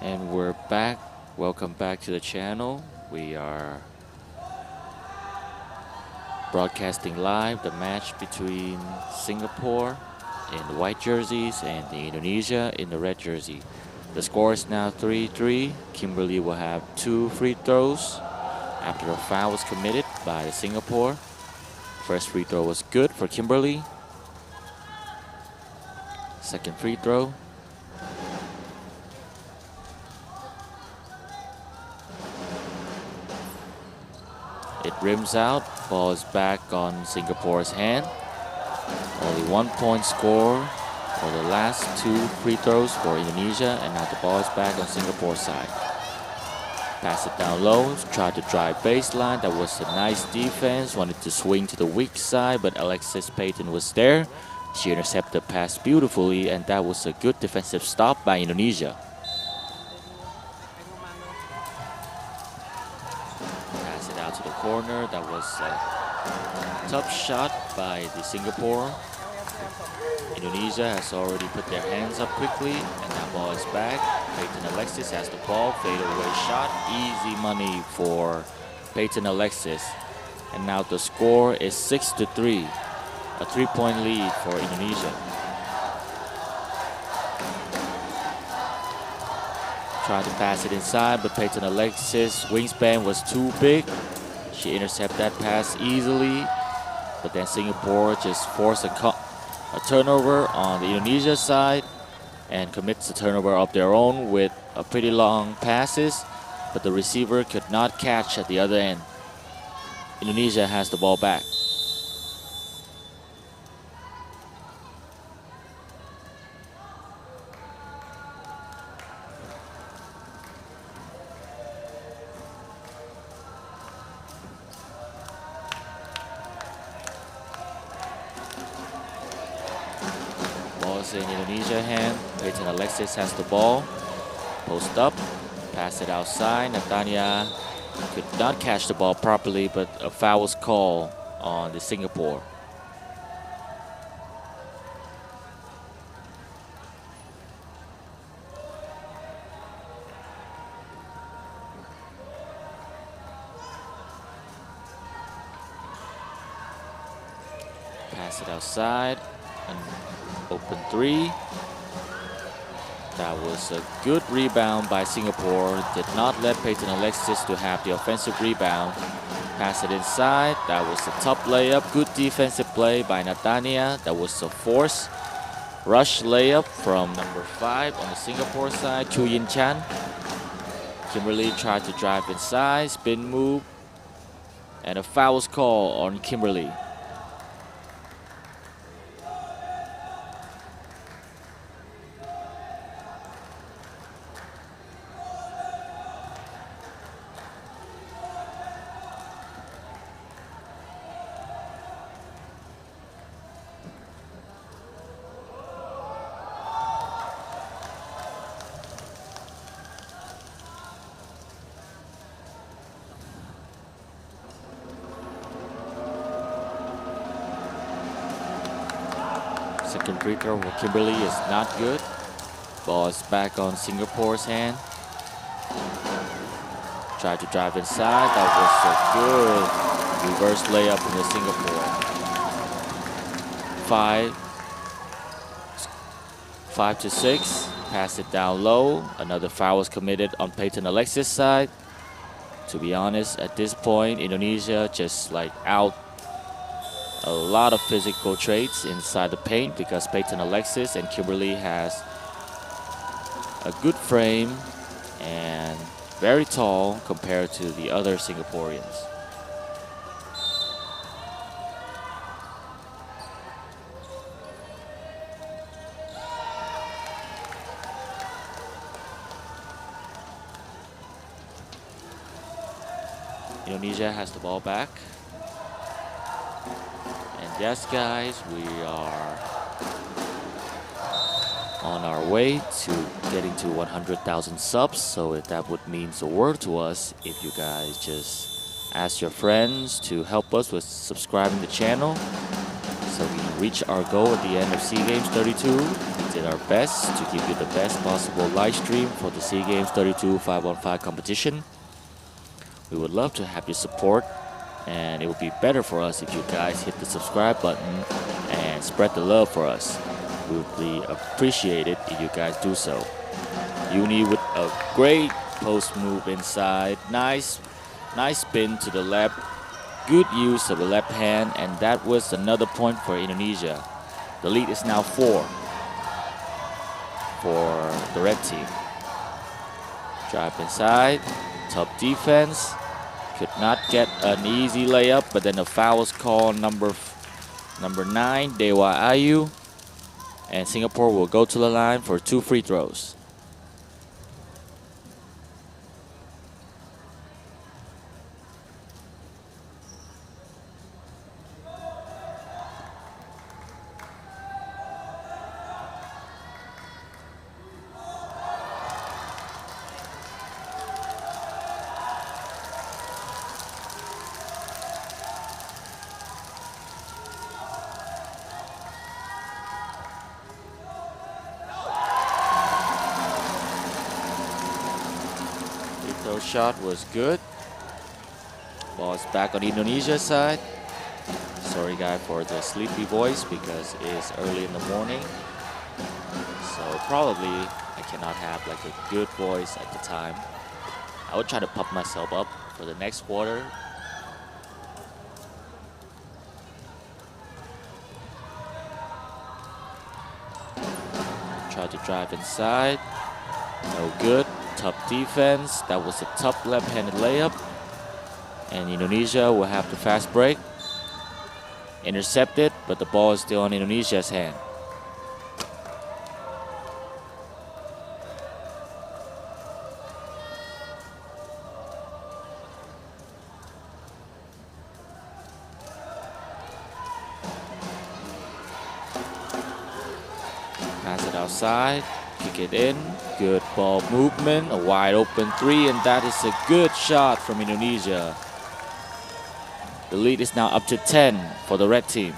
And we're back. Welcome back to the channel. We are broadcasting live the match between Singapore in the white jerseys and the Indonesia in the red jersey. The score is now 3-3. Kimberly will have 2 free throws after a foul was committed by the Singapore. First free throw was good for Kimberly. Second free throw. It rims out. Ball is back on Singapore's hand. Only 1 point score for the last 2 free throws for Indonesia, and now the ball is back on Singapore's side. Pass it down low, tried to drive baseline. That was a nice defense. Wanted to swing to the weak side, but Alexis Payton was there. She intercepted the pass beautifully, and that was a good defensive stop by Indonesia. Pass it out to the corner. That was a tough shot by the Singapore. Indonesia has already put their hands up quickly, and that ball is back. Payton Alexis has the ball, fadeaway shot, easy money for Payton Alexis. And now the score is 6-3, a 3-point lead for Indonesia. Tried to pass it inside, but Payton Alexis' wingspan was too big. She intercepted that pass easily, but then Singapore just forced a turnover on the Indonesia side and commits a turnover of their own with a pretty long passes, but the receiver could not catch at the other end. Indonesia has the ball back. Ball's in Indonesia hand. Payton Alexis has the ball. Post up. Pass it outside. Natania could not catch the ball properly, but a foul was called on the Singapore. Pass it outside. An open 3. That was a good rebound by Singapore. Did not let Payton Alexis to have the offensive rebound. Pass it inside. That was a top layup. Good defensive play by Natania. That was a force rush layup from number 5 on the Singapore side, Chu Yin Chan. Kimberly tried to drive inside, spin move, and a foul was called on Kimberly. Second free throw for Kimberly is not good. Ball is back on Singapore's hand. Tried to drive inside. That was a good reverse layup from the Singapore. 5-6. Pass it down low. Another foul was committed on Payton Alexis' side. To be honest, at this point, Indonesia just like out a lot of physical traits inside the paint because Payton Alexis and Kimberly has a good frame and very tall compared to the other Singaporeans. Indonesia has the ball back. Yes, guys, we are on our way to getting to 100,000 subs. So that would mean the world to us if you guys just ask your friends to help us with subscribing the channel So we reached our goal at the end of SEA Games 32. We did our best to give you the best possible live stream for the SEA Games 32 5-on-5 competition. We would love to have your support, and it would be better for us if you guys hit the subscribe button and spread the love for us. We would be appreciated if you guys do so. Uni with a great post move inside. Nice spin to the left. Good use of the left hand, and that was another point for Indonesia. The lead is now 4 for the red team. Drive inside, top defense. Could not get an easy layup, but then a foul was called number 9, Dewa Ayu. And Singapore will go to the line for 2 free throws. Shot was good. Ball is back on Indonesia's side. Sorry guys for the sleepy voice because it's early in the morning. So probably I cannot have like a good voice at the time. I would try to pump myself up for the next quarter. Try to drive inside. No good. Tough defense. That was a tough left-handed layup. And Indonesia will have the fast break. Intercepted, but the ball is still on Indonesia's hand. Pass it outside. Kick it in. Good ball movement. A wide open 3, and that is a good shot from Indonesia. The lead is now up to 10 for the red team.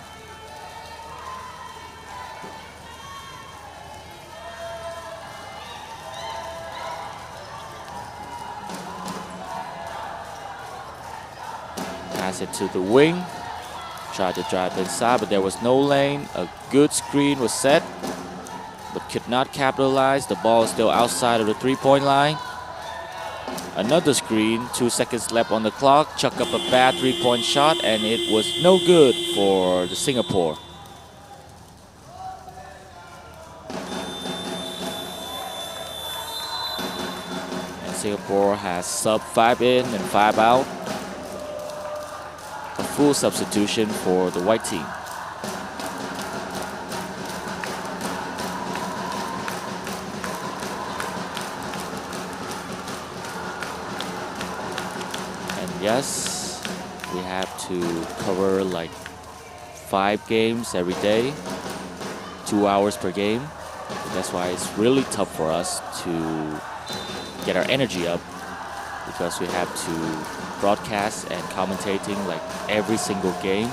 Pass it to the wing. Tried to drive inside, but there was no lane. A good screen was set, but could not capitalize. The ball is still outside of the three-point line. Another screen, 2 seconds left on the clock. Chuck up a bad three-point shot, and it was no good for the Singapore. And Singapore has sub 5 in and 5 out. A full substitution for the white team. Yes, we have to cover like 5 games every day, 2 hours per game. That's why it's really tough for us to get our energy up, because we have to broadcast and commentating like every single game.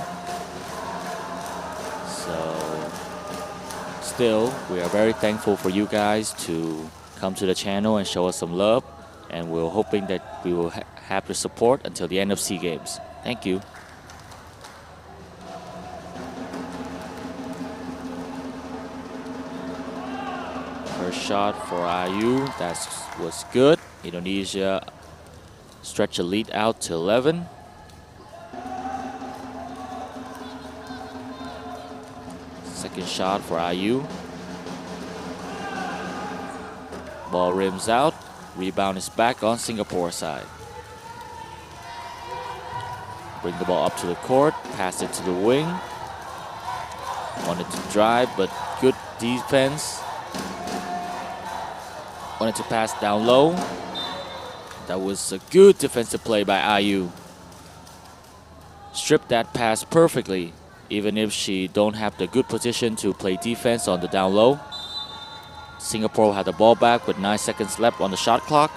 So still, we are very thankful for you guys to come to the channel and show us some love. And we're hoping that we will have your support until the end of SEA Games. Thank you. First shot for Ayu. That was good. Indonesia stretch a lead out to 11. Second shot for Ayu. Ball rims out. Rebound is back on Singapore side. Bring the ball up to the court. Pass it to the wing. Wanted to drive, but good defense. Wanted to pass down low. That was a good defensive play by Ayu. Stripped that pass perfectly, even if she don't have the good position to play defense on the down low. Singapore had the ball back with 9 seconds left on the shot clock.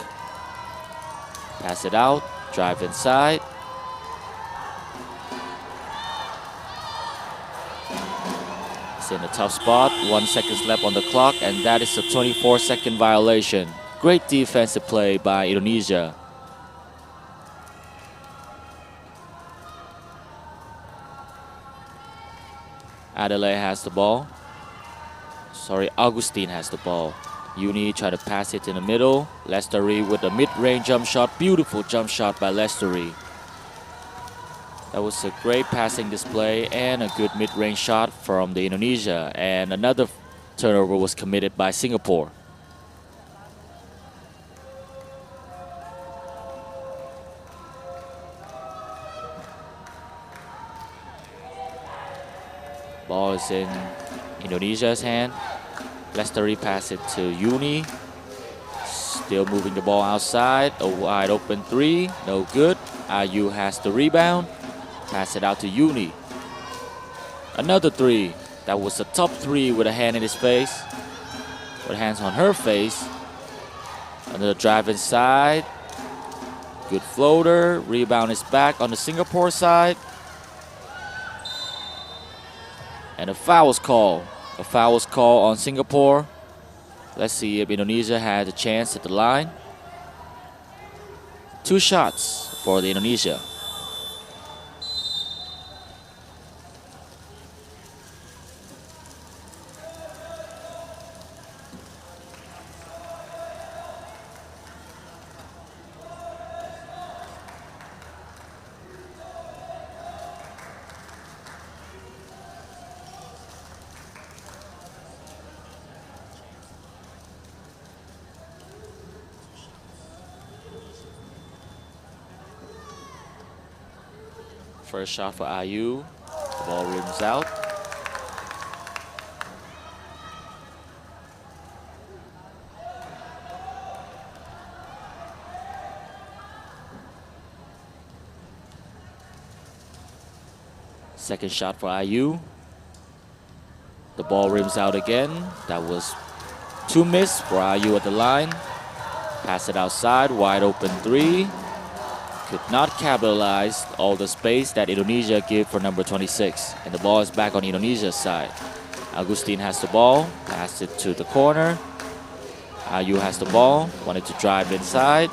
Pass it out, drive inside. It's in a tough spot. 1 second left on the clock, and that is a 24-second violation. Great defensive play by Indonesia. Adelaide has the ball. Sorry, Augustine has the ball. Uni try to pass it in the middle. Lestari with a mid-range jump shot. Beautiful jump shot by Lestari. That was a great passing display and a good mid-range shot from the Indonesia. And another turnover was committed by Singapore. Ball is in Indonesia's hand. Lestari pass it to Uni. Still moving the ball outside. A wide open three. No good. Ayu has the rebound. Pass it out to Uni. Another three. That was a top three with a hand in his face. With hands on her face. Another drive inside. Good floater. Rebound is back on the Singapore side. And a foul was called. A foul was called on Singapore. Let's see if Indonesia had a chance at the line. 2 shots for the Indonesia. First shot for Ayu. The ball rims out. Second shot for Ayu. The ball rims out again. That was 2 miss for Ayu at the line. Pass it outside. Wide open three. Could not capitalize all the space that Indonesia gave for number 26. And the ball is back on Indonesia's side. Augustine has the ball. Pass it to the corner. Ayu has the ball. Wanted to drive inside.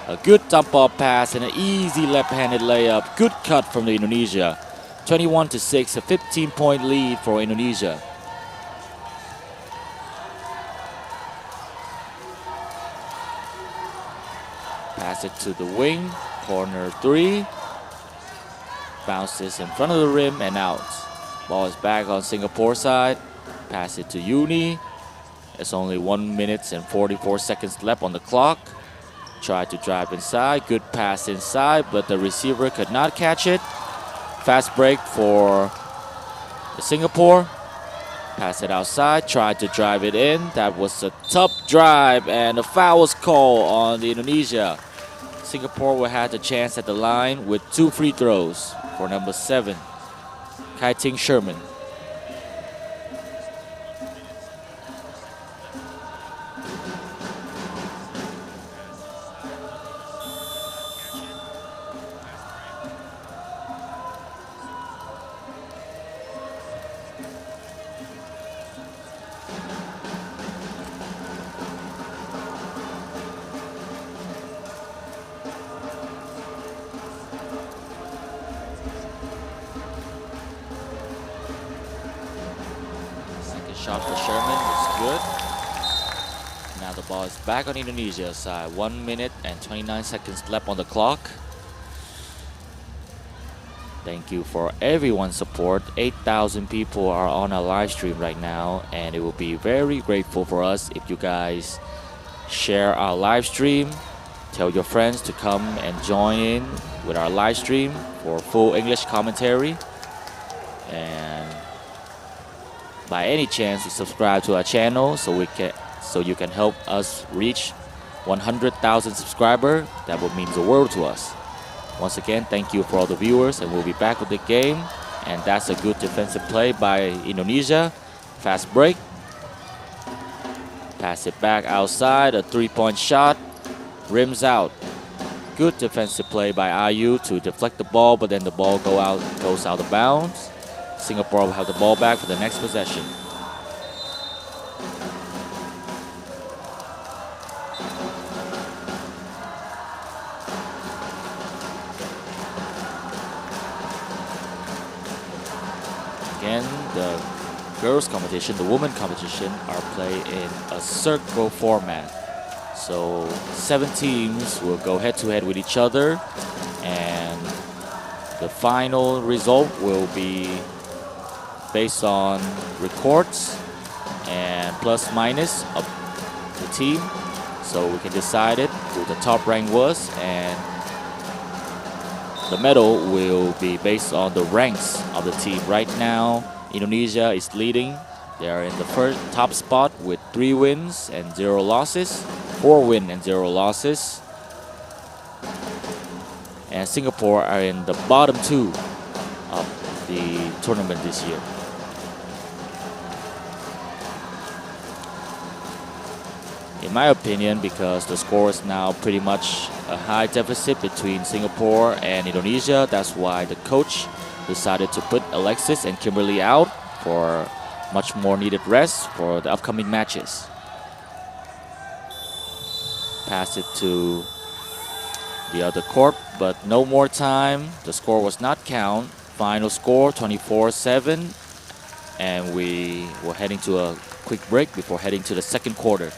A good dump ball pass and an easy left-handed layup. Good cut from the Indonesia. 21-6, a 15-point lead for Indonesia. Pass it to the wing. Corner three. Bounces in front of the rim and out. Ball is back on Singapore side. Pass it to Uni. There's only 1 minute and 44 seconds left on the clock. Tried to drive inside. Good pass inside, but the receiver could not catch it. Fast break for the Singapore. Pass it outside. Tried to drive it in. That was a tough drive, and a foul was called on the Indonesia. Singapore will have the chance at the line with 2 free throws for number 7, Kai-Ting Sherman. Shot for Sherman was good. Now the ball is back on Indonesia's side. 1 minute and 29 seconds left on the clock. Thank you for everyone's support. 8,000 people are on our live stream right now, and it will be very grateful for us if you guys share our live stream. Tell your friends to come and join in with our live stream for full English commentary. And by any chance, you subscribe to our channel so you can help us reach 100,000 subscribers. That would mean the world to us. Once again, thank you for all the viewers, and we'll be back with the game. And that's a good defensive play by Indonesia. Fast break. Pass it back outside. A 3-point shot. Rims out. Good defensive play by Ayu to deflect the ball, but then the ball goes out of bounds. Singapore will have the ball back for the next possession. Again, the girls competition, the women competition are played in a circle format. So 7 teams will go head to head with each other, and the final result will be based on records and plus minus of the team. So we can decide it who the top rank was, and the medal will be based on the ranks of the team. Right now, Indonesia is leading. They are in the first top spot with 3 wins and 0 losses, 4 wins and 0 losses. And Singapore are in the bottom 2 of the tournament this year. In my opinion, because the score is now pretty much a high deficit between Singapore and Indonesia, that's why the coach decided to put Alexis and Kimberly out for much more needed rest for the upcoming matches. Pass it to the other court, but no more time. The score was not count. Final score 24-7, and we were heading to a quick break before heading to the second quarter.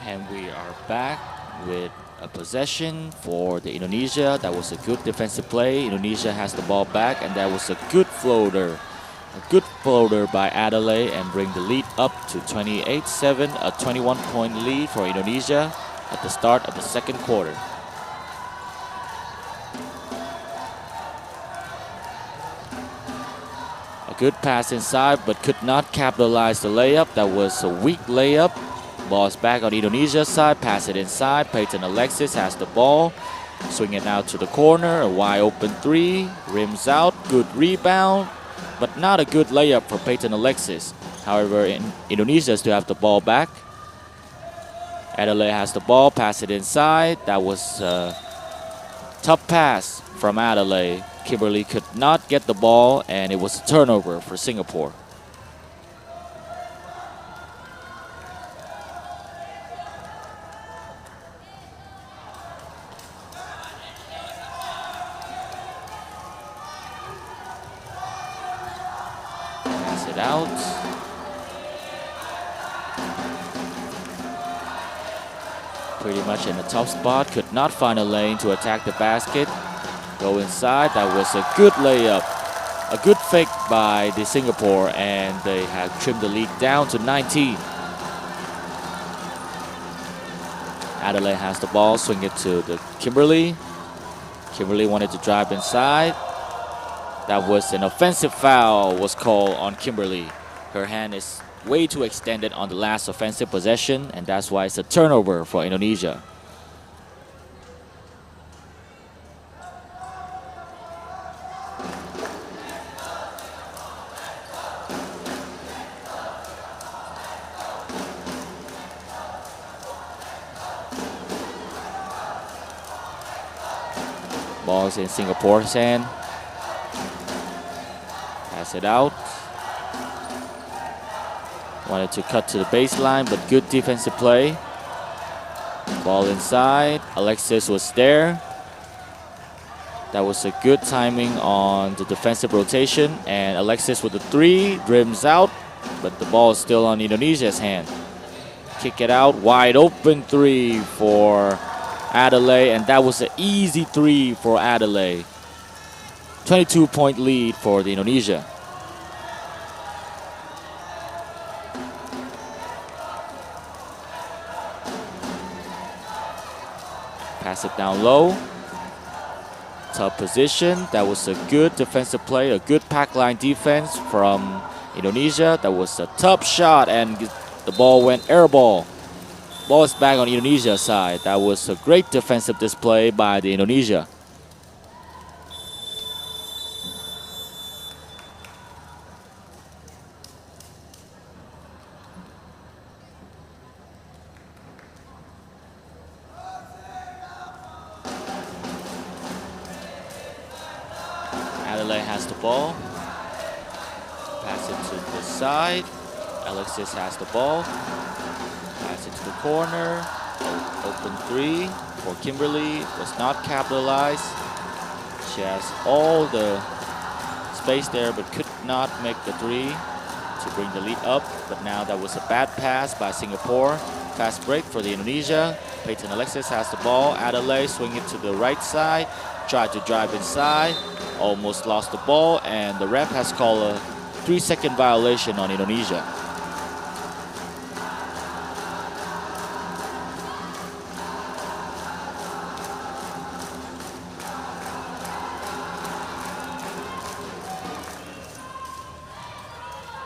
And we are back with a possession for the Indonesia. That was a good defensive play. Indonesia has the ball back, and that was a good floater. A good floater by Adelaide, and bring the lead up to 28-7, a 21-point lead for Indonesia at the start of the second quarter. A good pass inside, but could not capitalize the layup. That was a weak layup. Ball's back on Indonesia's side. Pass it inside. Peyton Alexis has the ball. Swing it out to the corner. A wide open 3. Rims out. Good rebound, but not a good layup for Peyton Alexis. However, Indonesia still have the ball back. Adelaide has the ball. Pass it inside. That was a tough pass from Adelaide. Kimberly could not get the ball, and it was a turnover for Singapore. Out. Pretty much in a tough spot. Could not find a lane to attack the basket. Go inside. That was a good layup. A good fake by the Singapore, and they have trimmed the lead down to 19. Adelaide has the ball, swing it to the Kimberly. Kimberly wanted to drive inside. That was an offensive foul was called on Kimberly. Her hand is way too extended on the last offensive possession, and that's why it's a turnover for Indonesia. Ball's in Singapore's hand. Pass it out. Wanted to cut to the baseline, but good defensive play. Ball inside. Alexis was there. That was a good timing on the defensive rotation. And Alexis with the three, drims out, but the ball is still on Indonesia's hand. Kick it out, wide open three for Adelaide, and that was an easy three for Adelaide. 22-point lead for the Indonesia. Pass it down low. Tough position. That was a good defensive play, a good pack line defense from Indonesia. That was a tough shot, and the ball went air ball. Ball is back on Indonesia's side. That was a great defensive display by the Indonesia. Adelaide has the ball. Pass it to the side. Alexis has the ball. Pass it to the corner. Open three for Kimberly. Was not capitalized. She has all the space there, but could not make the three to bring the lead up. But now that was a bad pass by Singapore. Fast break for the Indonesia. Peyton Alexis has the ball. Adelaide swing it to the right side. Tried to drive inside. Almost lost the ball, and the ref has called a 3-second violation on Indonesia.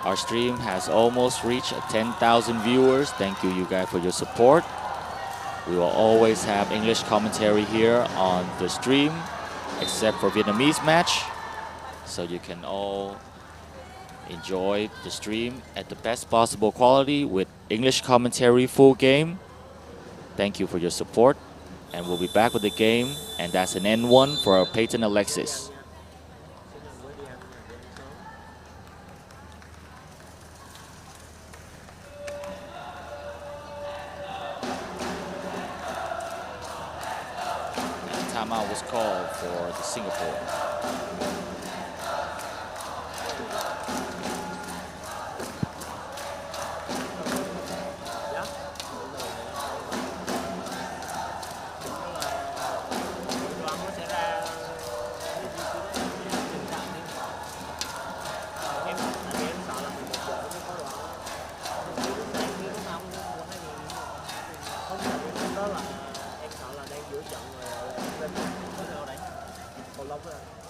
Our stream has almost reached 10,000 viewers. Thank you guys for your support. We will always have English commentary here on the stream, except for Vietnamese match. So you can all enjoy the stream at the best possible quality with English commentary full game. Thank you for your support. And we'll be back with the game. And that's an N1 for Peyton Alexis. Timeout was called for the Singapore.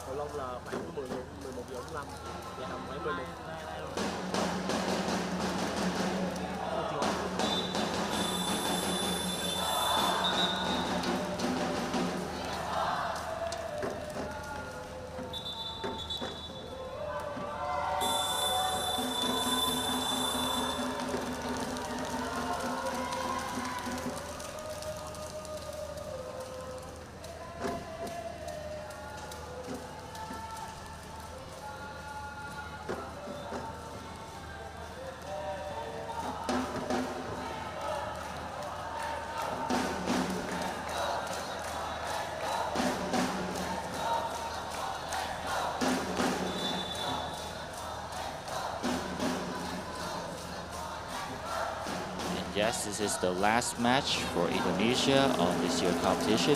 Cầu lông là khoảng Yes, this is the last match for Indonesia on this year's competition.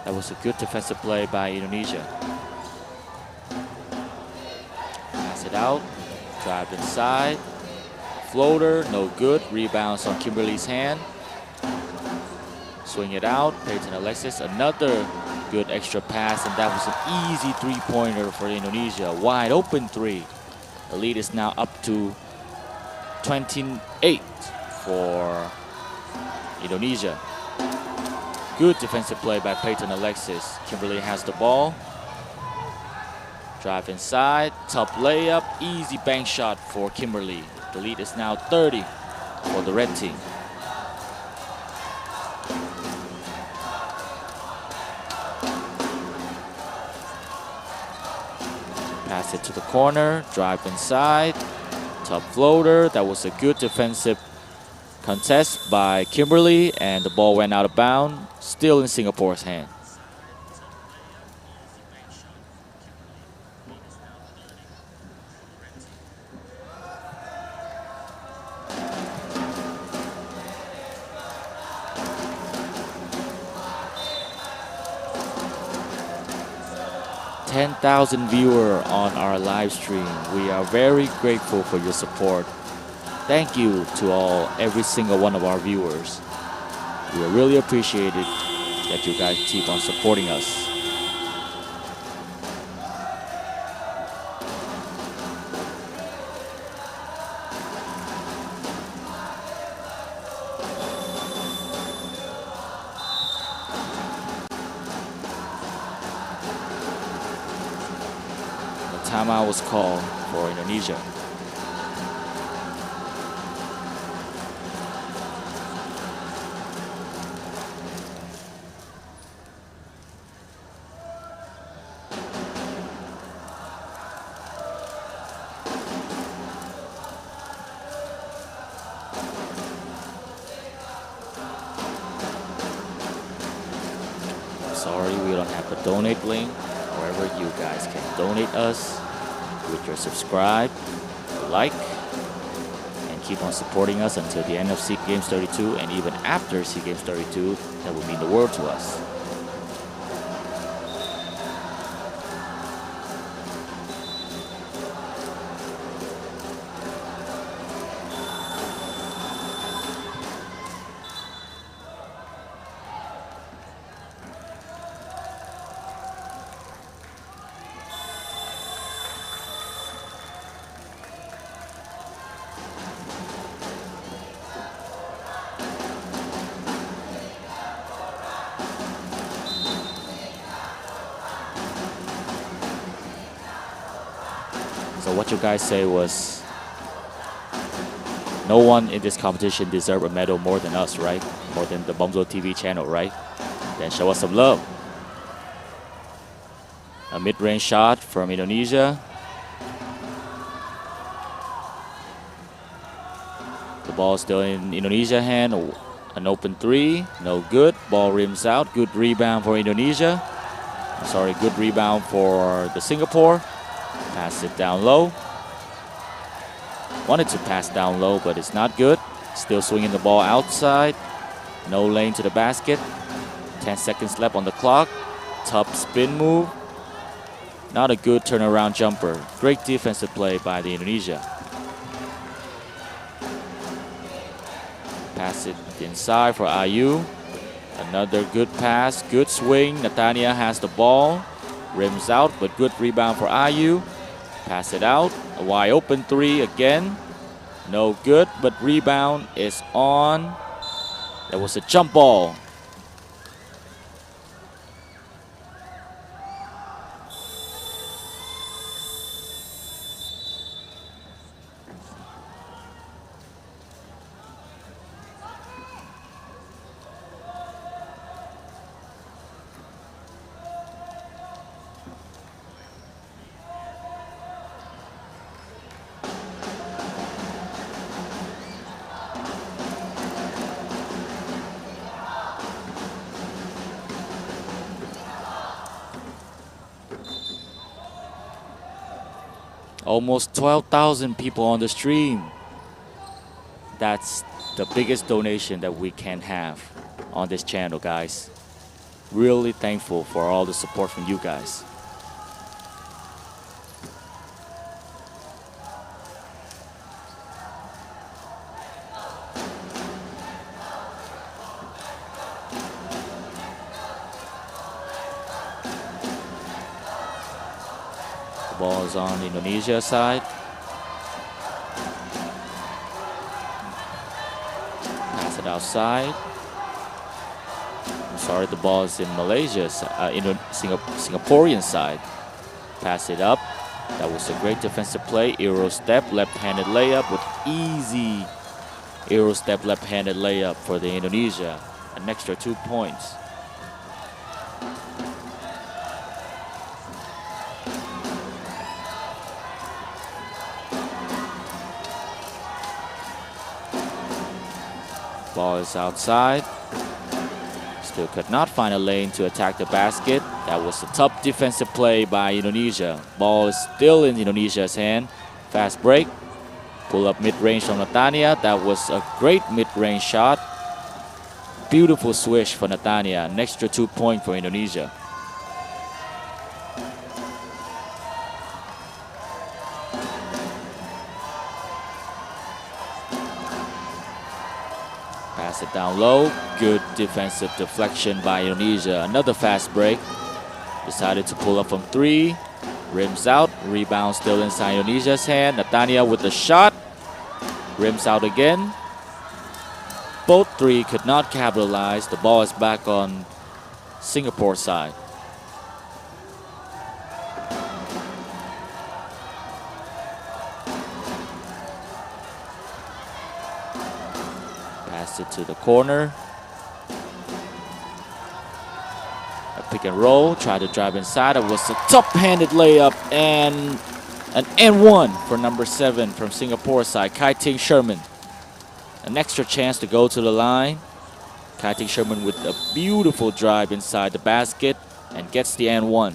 That was a good defensive play by Indonesia. Pass it out, drive inside, floater, no good. Rebounds on Kimberly's hand. Swing it out, Peyton Alexis, another good extra pass, and that was an easy three-pointer for Indonesia. Wide open three. The lead is now up to 28 for Indonesia. Good defensive play by Peyton Alexis. Kimberly has the ball. Drive inside, top layup, easy bank shot for Kimberly. The lead is now 30 for the red team. Pass it to the corner, drive inside, top floater. That was a good defensive contest by Kimberly, and the ball went out of bounds, still in Singapore's hand. $10,000 viewers on our live stream. We are very grateful for your support. Thank you to every single one of our viewers. We really appreciate it that you guys keep on supporting us. The timeout was called for Indonesia. Sorry, we don't have the donate link. However, you guys can donate us with your subscribe, like, and keep on supporting us until the end of SEA Games 32, and even after SEA Games 32. That would mean the world to us. So what you guys say was, no one in this competition deserves a medal more than us, right? More than the Bumzo TV channel, right? Then show us some love. A mid-range shot from Indonesia. The ball is still in Indonesia's hand. An open three, no good. Ball rims out. Good rebound for Indonesia. Sorry, good rebound for the Singapore. Pass it down low. Wanted to pass down low, but it's not good. Still swinging the ball outside. No lane to the basket. 10 seconds left on the clock. Top spin move. Not a good turnaround jumper. Great defensive play by the Indonesia. Pass it inside for Ayu. Another good pass, good swing. Natania has the ball. Rims out, but good rebound for Ayu. Pass it out. A wide open three again. No good, but rebound is on. That was a jump ball. Almost 12,000 people on the stream. That's the biggest donation that we can have on this channel, guys. Really thankful for all the support from you guys. The ball is on Indonesia's side. Pass it outside. I'm sorry, the ball is in Malaysia's, Singaporean side. Pass it up. That was a great defensive play. Euro step, left-handed layup with easy Euro step, left-handed layup for the Indonesia. An extra 2 points. Ball is outside. Still could not find a lane to attack the basket. That was a tough defensive play by Indonesia. Ball is still in Indonesia's hand. Fast break. Pull up mid-range from Natania. That was a great mid-range shot. Beautiful swish for Natania. An extra 2 points for Indonesia. Pass it down low. Good defensive deflection by Indonesia. Another fast break. Decided to pull up from 3. Rims out. Rebound still inside Indonesia's hand. Natania with the shot. Rims out again. Both 3 could not capitalize. The ball is back on Singapore side. Pass it to the corner. A pick and roll. Try to drive inside. It was a top-handed layup and an N1 for number 7 from Singapore side, Kai Ting Sherman. An extra chance to go to the line. Kai Ting Sherman with a beautiful drive inside the basket and gets the N1.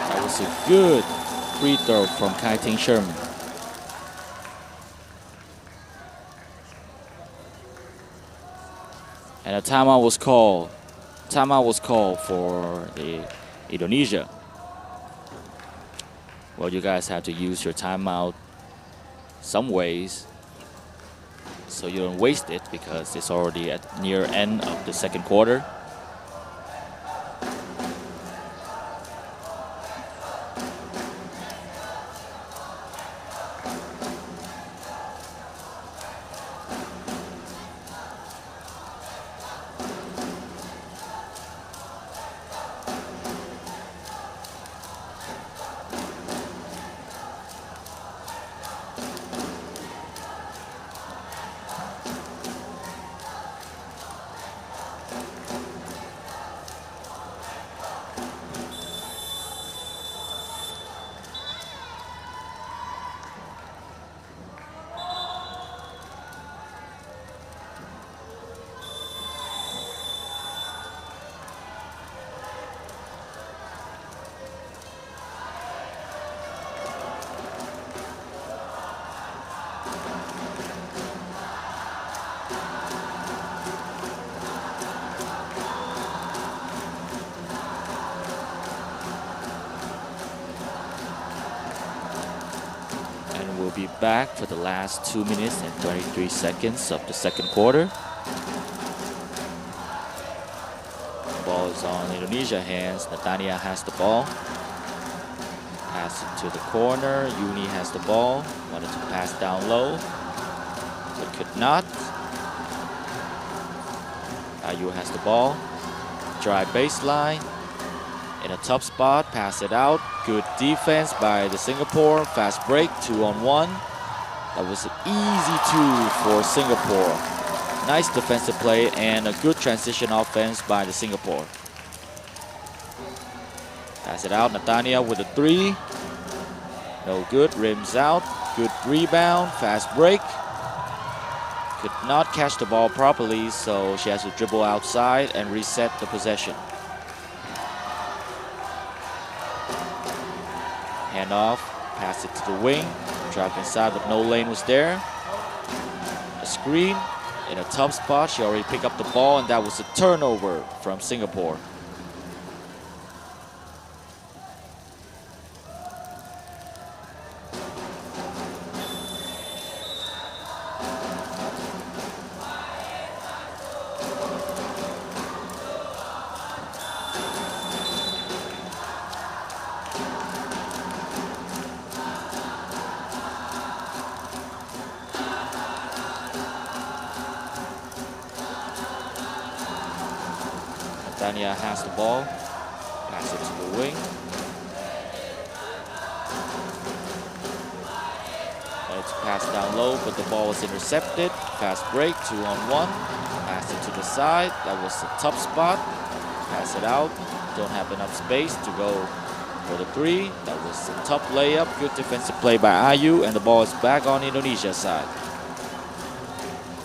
That was a good free throw from Kai Ting Sherman. And a timeout was called. Timeout was called for the Indonesia. Well, you guys have to use your timeout some ways so you don't waste it because it's already at near end of the second quarter. We'll be back for the last 2 minutes and 23 seconds of the second quarter. Ball is on Indonesia hands. Natania has the ball. Pass it to the corner. Uni has the ball. Wanted to pass down low, but could not. Ayu has the ball. Drive baseline. In a tough spot, pass it out. Good defense by the Singapore. Fast break, 2-on-1. That was an easy 2 for Singapore. Nice defensive play and a good transition offense by the Singapore. Pass it out, Natania with a 3. No good, rims out. Good rebound, fast break. Could not catch the ball properly, so she has to dribble outside and reset the possession. Hand off, pass it to the wing. Drive inside, but no lane was there. A screen in a tough spot. She already picked up the ball, and that was a turnover from Singapore. Dania has the ball, pass it to the wing. It's passed down low, but the ball was intercepted. Fast break, 2-on-1. Pass it to the side. That was a tough spot. Pass it out. Don't have enough space to go for the 3. That was a tough layup. Good defensive play by Ayu, and the ball is back on Indonesia's side.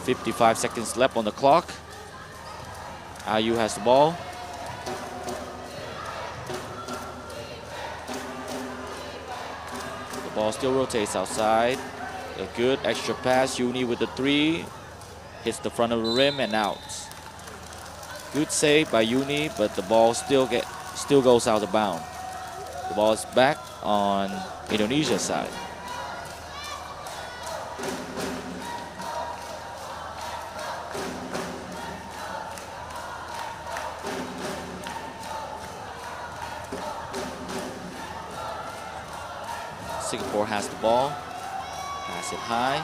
55 seconds left on the clock. Ayu has the ball. The ball still rotates outside. A good extra pass. Uni with the 3. Hits the front of the rim and out. Good save by Uni, but the ball still goes out of bounds. The ball is back on Indonesia's side. Singapore has the ball. Pass it high.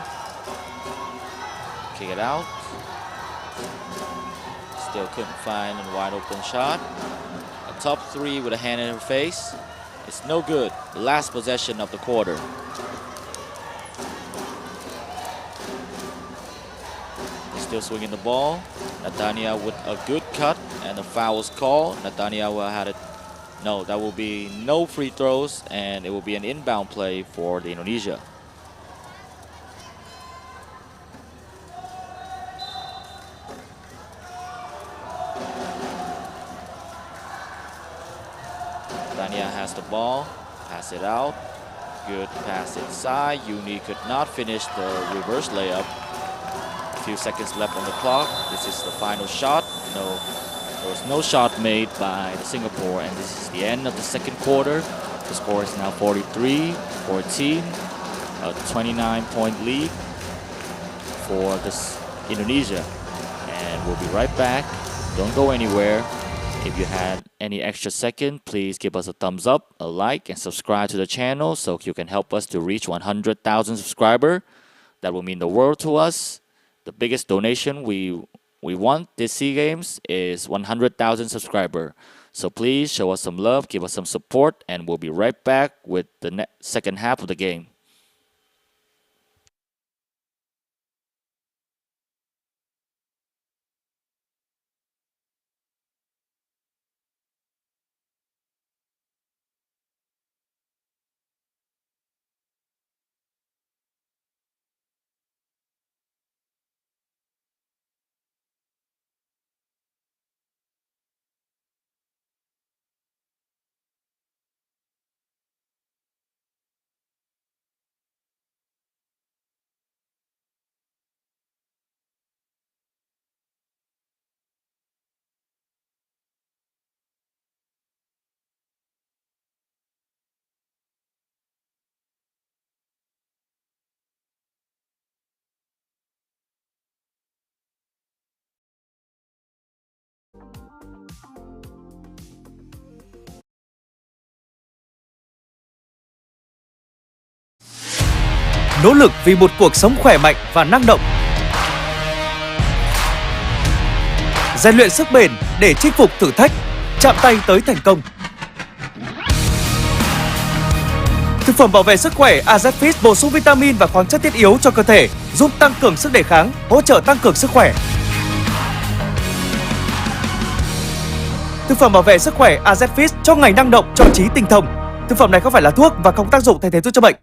Kick it out. Still couldn't find a wide open shot. A top 3 with a hand in her face. It's no good. The last possession of the quarter. They're still swinging the ball. Natania with a good cut, and the foul was called. Natania will have it. No, that will be no free throws, and it will be an inbound play for the Indonesia. Natania has the ball, pass it out. Good pass inside. Uni could not finish the reverse layup. A few seconds left on the clock. This is the final shot. No. There was no shot made by Singapore, and this is the end of the second quarter. The score is now 43-14, a 29-point lead for Indonesia. And we'll be right back. Don't go anywhere. If you had any extra second, please give us a thumbs up, a like, and subscribe to the channel so you can help us to reach 100,000 subscribers. That will mean the world to us. The biggest donation we want this SEA Games is 100,000 subscribers. So please show us some love, give us some support, and we'll be right back with the second half of the game. Nỗ lực vì một cuộc sống khỏe mạnh và năng động. Rèn luyện sức bền để chinh phục thử thách, chạm tay tới thành công. Thực phẩm bảo vệ sức khỏe AZFIT bổ sung vitamin và khoáng chất thiết yếu cho cơ thể, giúp tăng cường sức đề kháng, hỗ trợ tăng cường sức khỏe. Thực phẩm bảo vệ sức khỏe AZFIT cho ngày năng động, cho trí tinh thông. Thực phẩm này không phải là thuốc và không tác dụng thay thế thuốc chữa bệnh.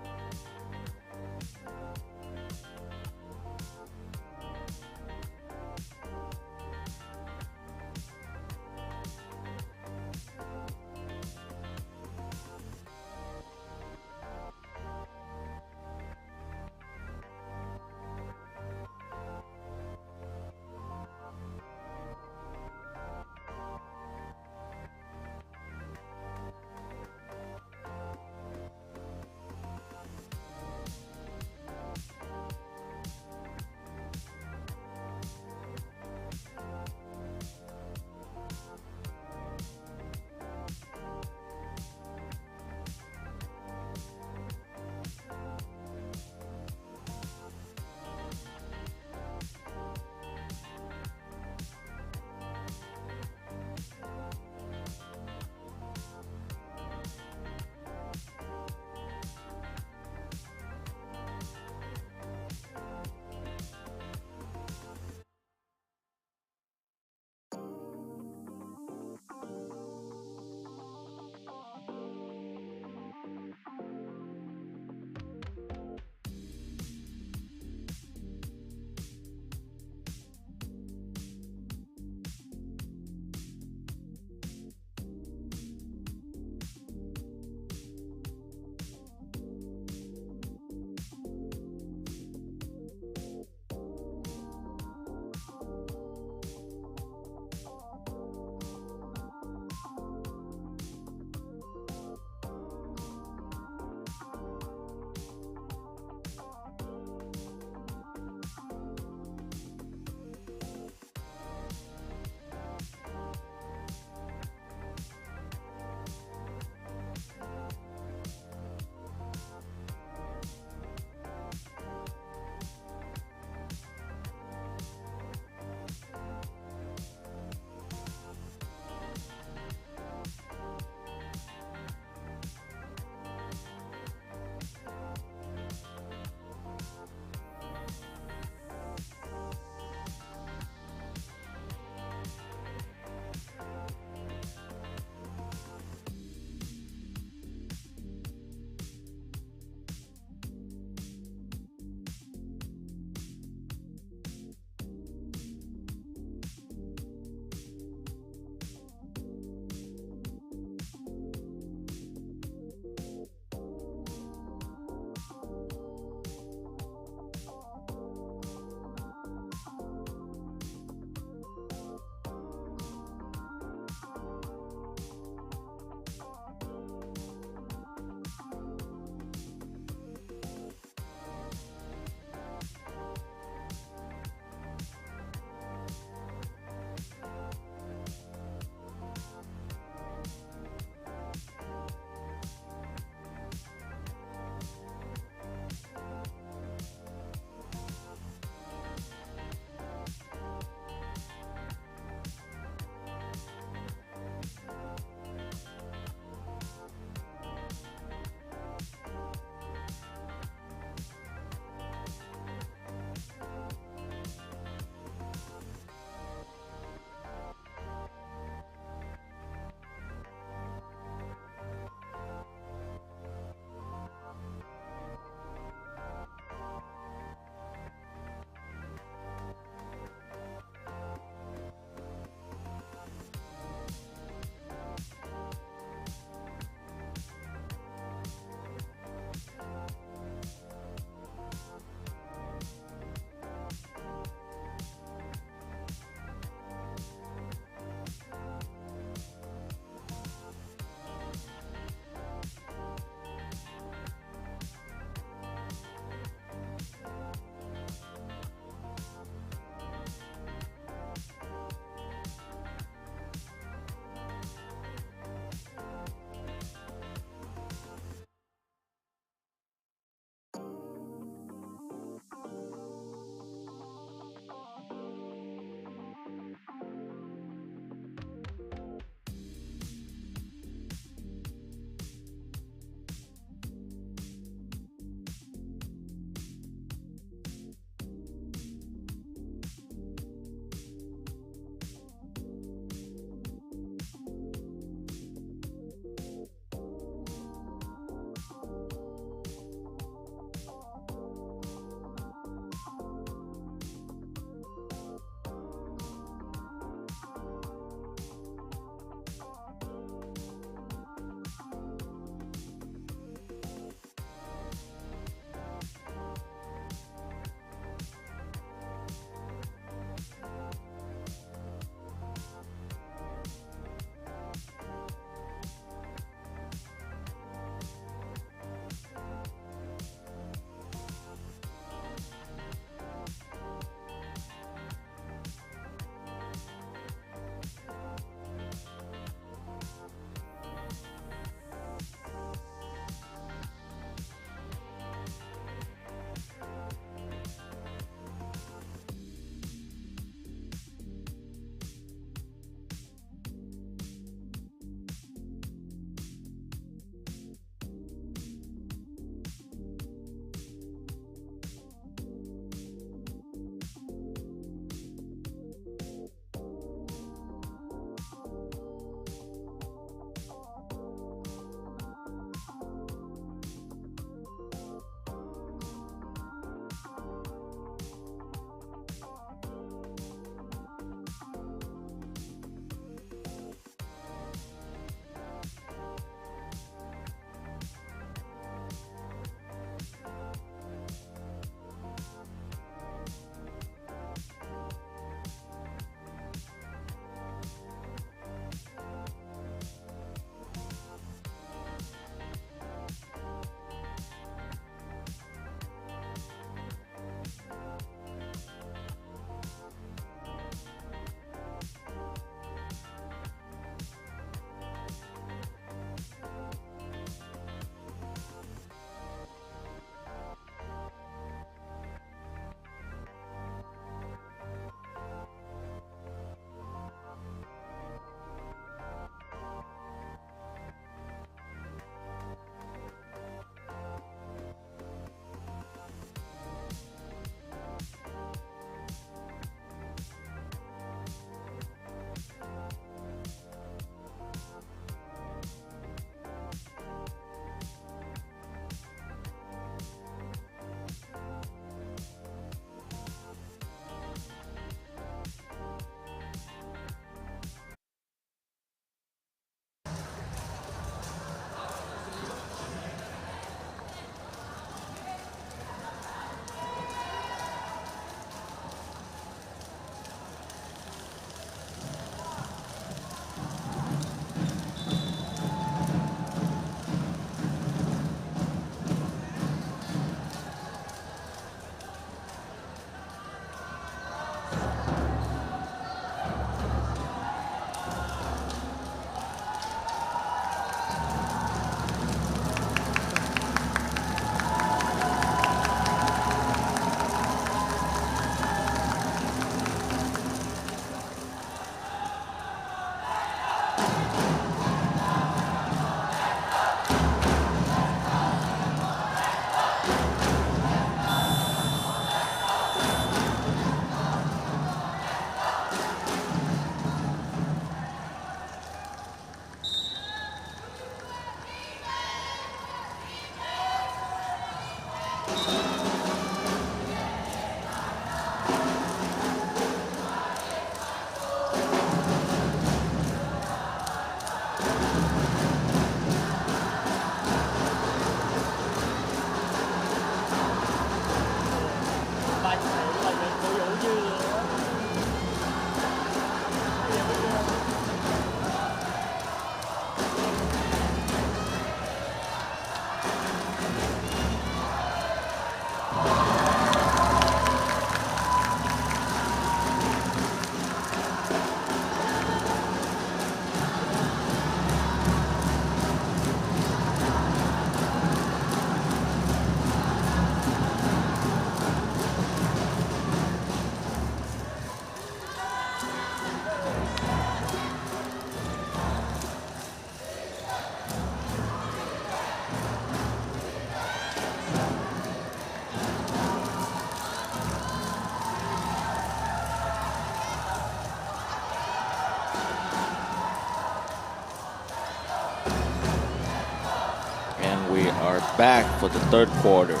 We are back for the third quarter.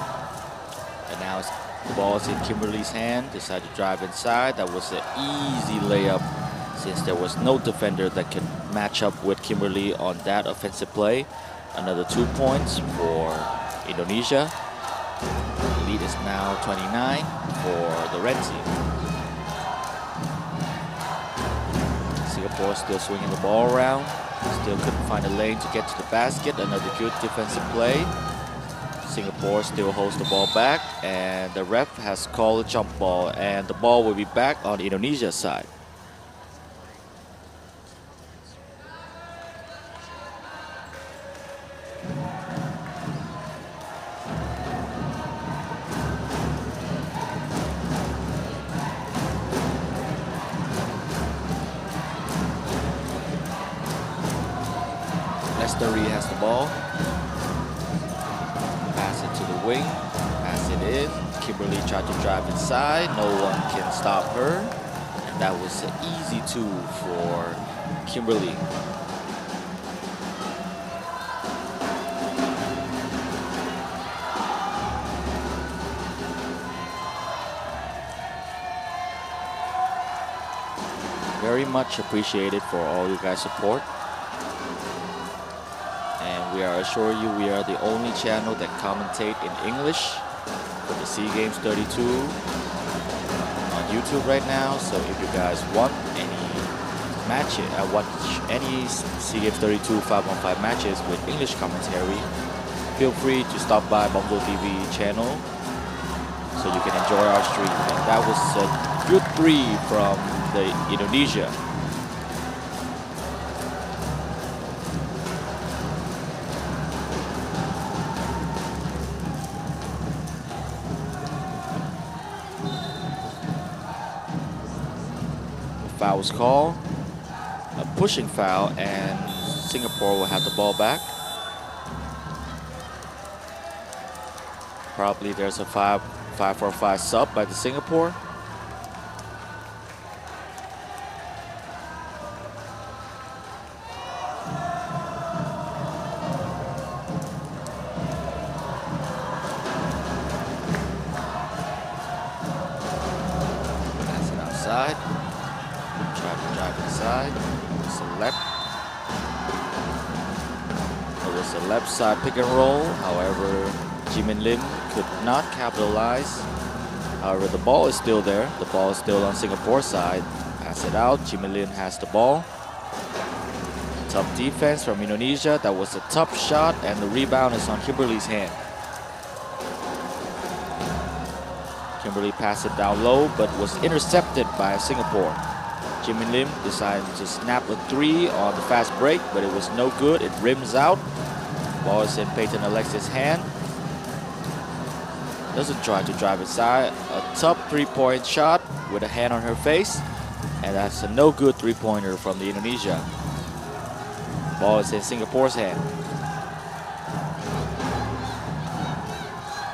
And now the ball is in Kimberly's hand. Decided to drive inside. That was an easy layup since there was no defender that could match up with Kimberly on that offensive play. Another 2 points for Indonesia. The lead is now 29 for the red team. Singapore still swinging the ball around. Still couldn't find a lane to get to the basket. Another good defensive play. Singapore still holds the ball back, and the ref has called a jump ball, and the ball will be back on Indonesia's side. Lestari has the ball. Pass it to the wing. Pass it in. Kimberly tried to drive inside. No one can stop her. And that was an easy two for Kimberly. Very much appreciated for all you guys' support. And we are assure you we are the only channel that commentate in English for the SEA Games 32 on YouTube right now. So if you guys want any matches, watch any SEA Games 32 5-on-5 matches with English commentary, feel free to stop by Bongo TV channel so you can enjoy our stream. And that was a good three from the Indonesia. Foul was called, a pushing foul, and Singapore will have the ball back. Probably there's a 5-for-5 sub by the Singapore. Pass it outside. Try to drive inside. It was a left side pick and roll. However, Jimin Lim could not capitalize. However, the ball is still there. The ball is still on Singapore's side. Pass it out. Jimin Lim has the ball. Tough defense from Indonesia. That was a tough shot, and the rebound is on Kimberly's hand. Kimberly passed it down low, but was intercepted by Singapore. Jimin Lim decided to snap a three on the fast break, but it was no good. It rims out. Ball is in Peyton Alexis' hand. Doesn't try to drive inside. A tough three-point shot with a hand on her face. And that's a no good three-pointer from the Indonesia. Ball is in Singapore's hand.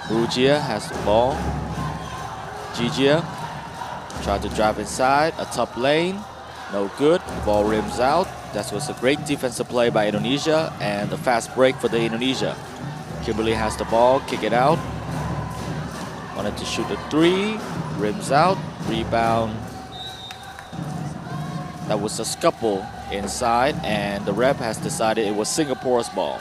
Rujia has the ball. Jijia tried to drive inside, a top lane, no good. Ball rims out. That was a great defensive play by Indonesia and a fast break for the Indonesia. Kimberly has the ball, kick it out. Wanted to shoot a three, rims out, rebound. That was a scuffle inside, and the ref has decided it was Singapore's ball.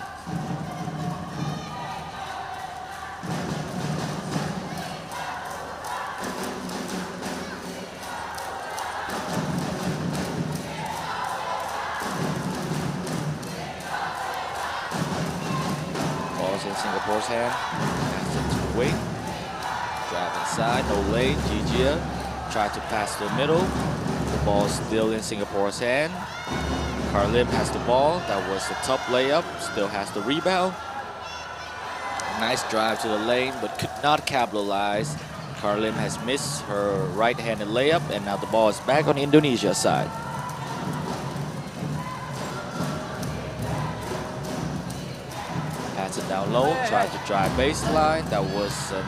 Ball's in Singapore's hand. Pass it to the wing. Drive inside, no lane. Jijia tried to pass to the middle. The ball still in Singapore's hand. Car Lim has the ball. That was a tough layup. Still has the rebound. Nice drive to the lane, but could not capitalize. Car Lim has missed her right-handed layup, and now the ball is back on Indonesia's side. Pass it down low, tried to drive baseline. That was an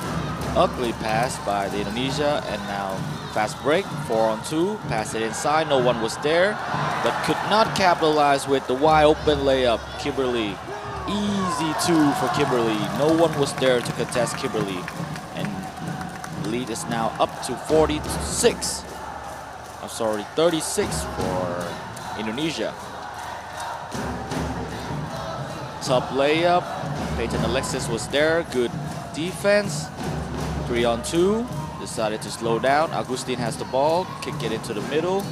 ugly pass by the Indonesia, and now fast break, 4-on-2, pass it inside, no one was there, but could not capitalize with the wide open layup. Kimberly, easy two for Kimberly. No one was there to contest Kimberly, and the lead is now up to 36 for Indonesia. Top layup, Peyton Alexis was there, good defense. 3-on-2, decided to slow down. Agustin has the ball, kick it into the middle.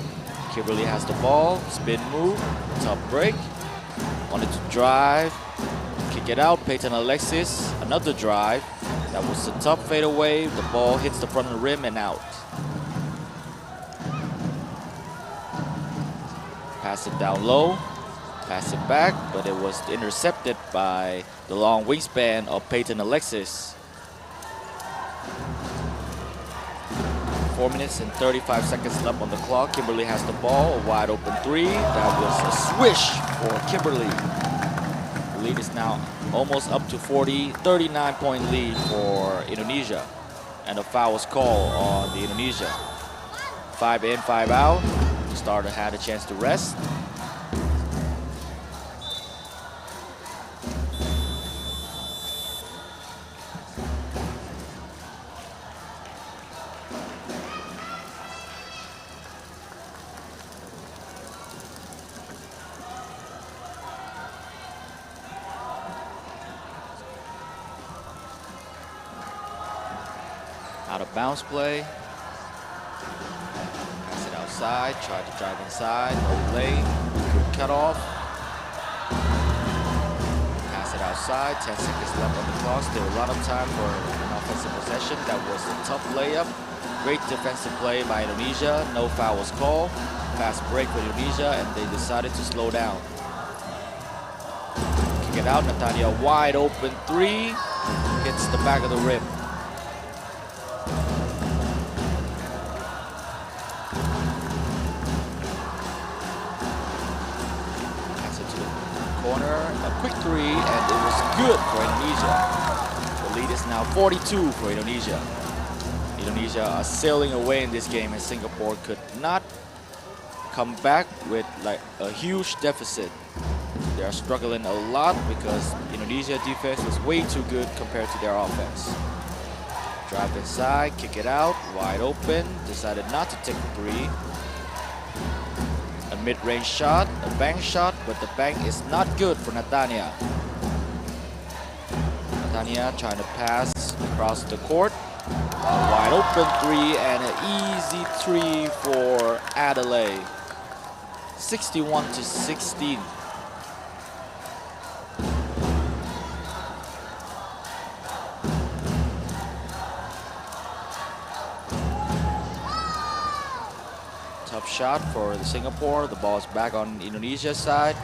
Kimberly has the ball, spin move, top break. Wanted to drive, kick it out. Peyton Alexis, another drive. That was a top fadeaway. The ball hits the front of the rim and out. Pass it down low, pass it back, but it was intercepted by the long wingspan of Peyton Alexis. 4 minutes and 35 seconds left on the clock. Kimberly has the ball, a wide open three. That was a swish for Kimberly. The lead is now almost up to 39-point lead for Indonesia. And a foul was called on the Indonesia. 5 in, 5 out. The starter had a chance to rest. Out of bounds play. Pass it outside, tried to drive inside, no lane, good cut off. Pass it outside, 10 seconds left on the clock, still a lot of time for an offensive possession. That was a tough layup. Great defensive play by Indonesia, no foul was called. Fast break for Indonesia, and they decided to slow down. Kick it out, Natania wide open three, hits the back of the rim. Corner, a quick three, and it was good for Indonesia. The lead is now 42 for Indonesia. Indonesia are sailing away in this game, and Singapore could not come back with like a huge deficit. They are struggling a lot because Indonesia defense was way too good compared to their offense. Drive inside, kick it out, wide open, decided not to take the three. A mid-range shot, a bank shot, but the bank is not good for Natania. Natania trying to pass across the court. A wide open three and an easy three for Adelaide. 61-16. Tough shot for the Singapore. The ball is back on Indonesia's side.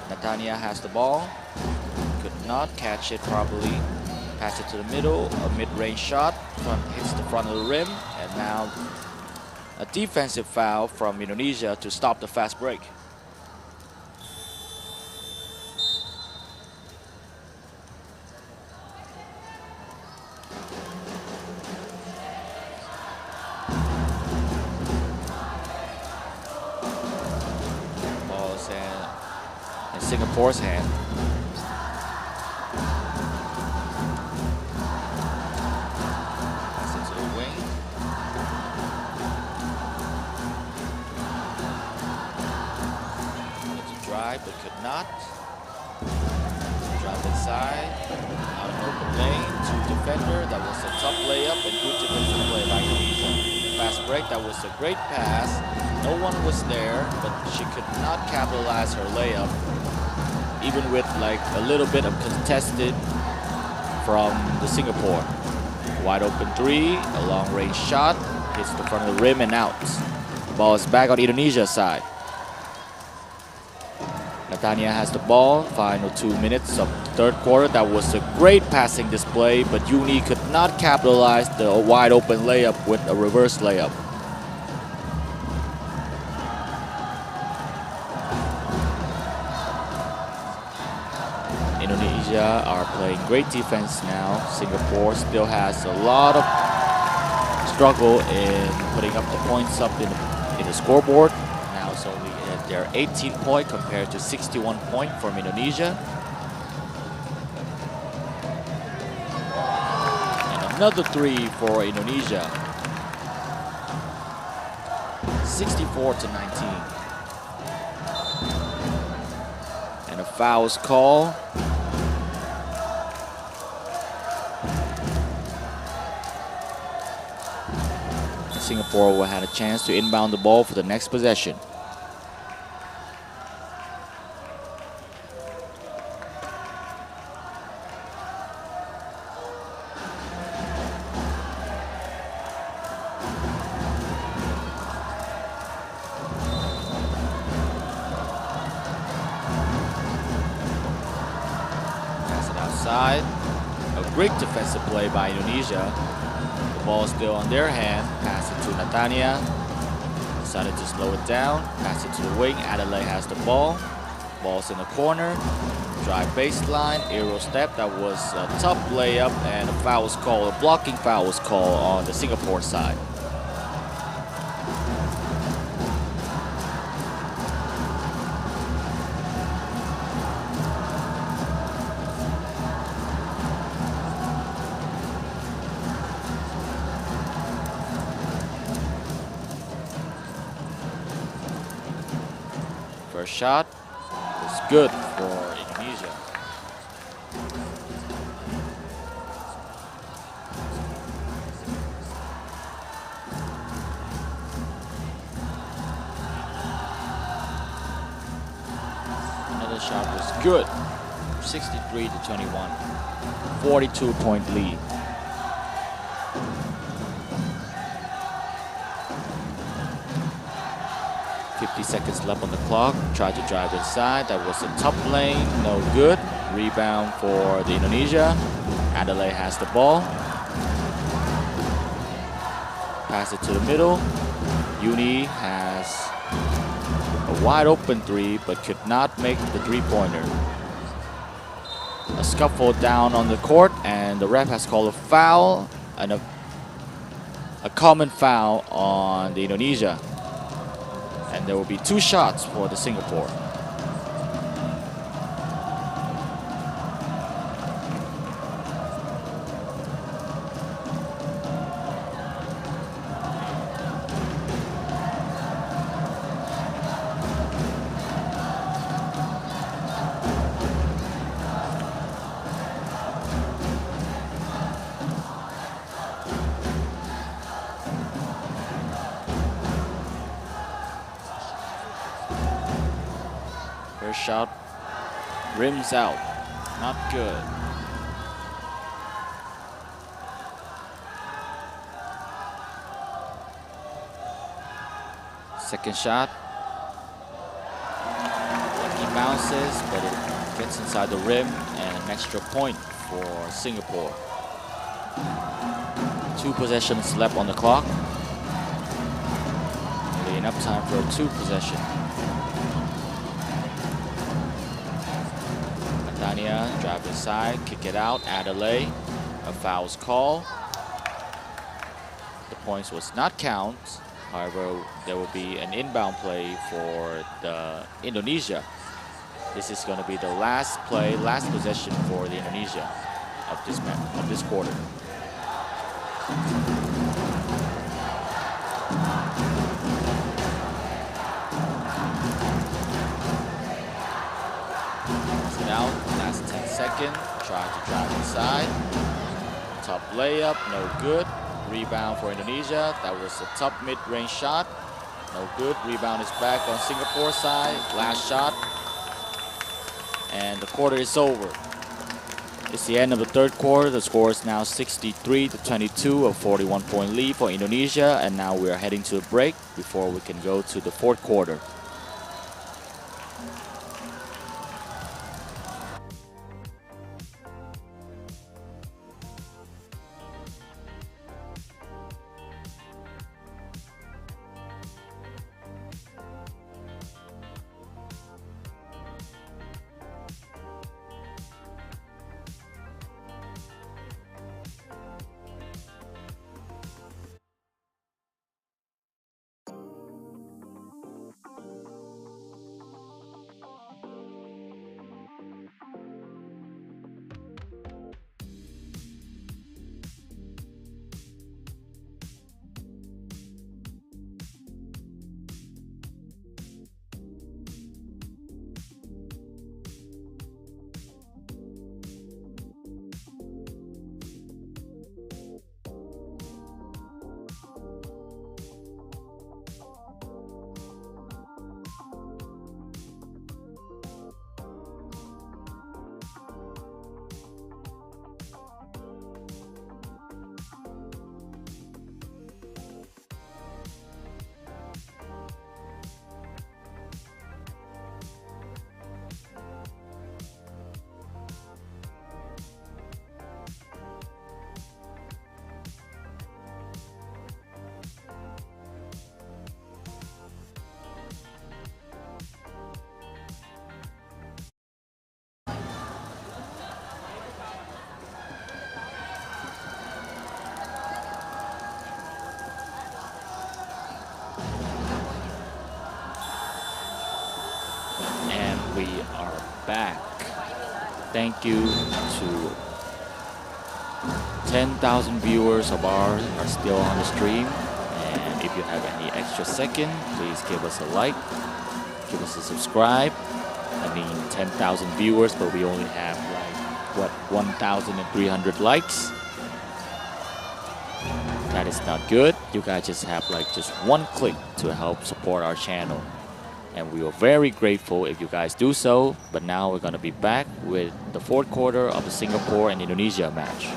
Natania has the ball. Could not catch it properly. Pass it to the middle. A mid-range shot. Hits the front of the rim. And now a defensive foul from Indonesia to stop the fast break. In Singapore's hand. Pass it to right, but could not. Drive inside, out of open lane to defender. That was a tough layup and good defensive play by Indonesia. Fast break, that was a great pass. No one was there, but she could not capitalize her layup, even with like a little bit of contested from the Singapore. Wide open three, a long range shot, hits the front of the rim and out. The ball is back on Indonesia's side. Natania has the ball, final 2 minutes of the third quarter. That was a great passing display, but Uni could not capitalize the wide open layup with a reverse layup. Indonesia are playing great defense now. Singapore still has a lot of struggle in putting up the points up in the scoreboard. Now it's only at their 18 point compared to 61 point from Indonesia. And another three for Indonesia. 64-19. And a foul's call. Singapore will have a chance to inbound the ball for the next possession. Pass it outside. A great defensive play by Indonesia. Ball still on their hand. Pass it to Natania. Decided to slow it down. Pass it to the wing. Adelaide has the ball. Ball's in the corner. Drive baseline. Aero step. That was a tough layup and a foul was called. A blocking foul was called on the Singapore side. First shot was good for Indonesia. Another shot was good. 63-21. 42-point lead. 50 seconds left on the clock. Tried to drive inside. That was a top lane. No good. Rebound for the Indonesia. Adelaide has the ball. Pass it to the middle. Uni has a wide open three, but could not make the three-pointer. A scuffle down on the court, and the ref has called a foul, and a common foul on the Indonesia. And there will be two shots for the Singapore. First shot, rims out, not good. Second shot, lucky bounces, but it gets inside the rim, and an extra point for Singapore. 2 possessions left on the clock. Really enough time for a 2 possession. Natania drive inside, kick it out. Adelaide, a foul's call. The points was not count. However, there will be an inbound play for the Indonesia. This is going to be the last play, last possession for the Indonesia of this quarter. second. Try to drive inside. Top layup, no good. Rebound for Indonesia. That was a top mid-range shot. No good. Rebound is back on Singapore side. Last shot. And the quarter is over. It's the end of the third quarter. The score is now 63-22, a 41-point lead for Indonesia. And now we are heading to a break before we can go to the fourth quarter. We are back. Thank you to 10,000 viewers of ours are still on the stream. And if you have any extra second, please give us a like, give us a subscribe. I mean 10,000 viewers, but we only have like, what, 1,300 likes? That is not good. You guys just have like just one click to help support our channel. And we are very grateful if you guys do so. But now we're going to be back with the fourth quarter of the Singapore and Indonesia match.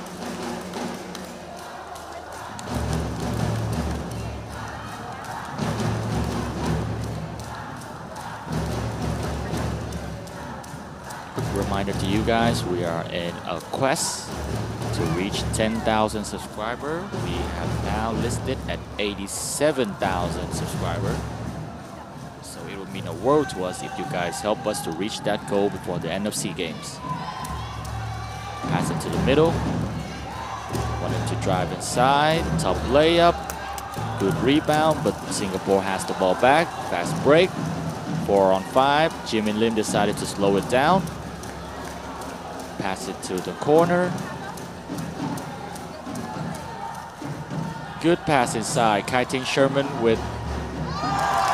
Quick reminder to you guys, we are in a quest to reach 10,000 subscribers. We have now listed at 87,000 subscribers. So it would mean a world to us if you guys help us to reach that goal before the end of SEA Games. Pass it to the middle. Wanted to drive inside. Top layup. Good rebound, but Singapore has the ball back. Fast break. 4 on 5. Jim and Lim decided to slow it down. Pass it to the corner. Good pass inside. Kai Ting Sherman with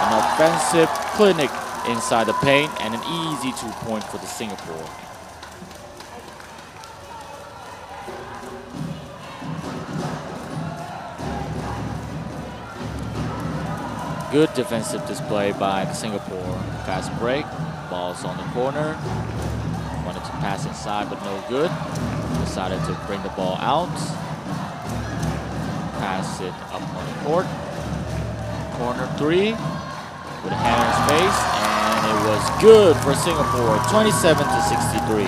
an offensive clinic inside the paint and an easy 2-point for the Singapore. Good defensive display by the Singapore. Fast break. Ball's on the corner. Wanted to pass inside, but no good. Decided to bring the ball out. Pass it up on the court. Corner 3. With a hand on his face, and it was good for Singapore, 27-63.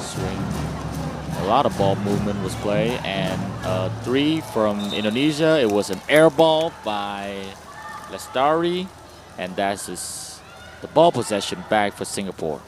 Swing. A lot of ball movement was played, and 3 from Indonesia. It was an air ball by Lestari, and that's the ball possession back for Singapore.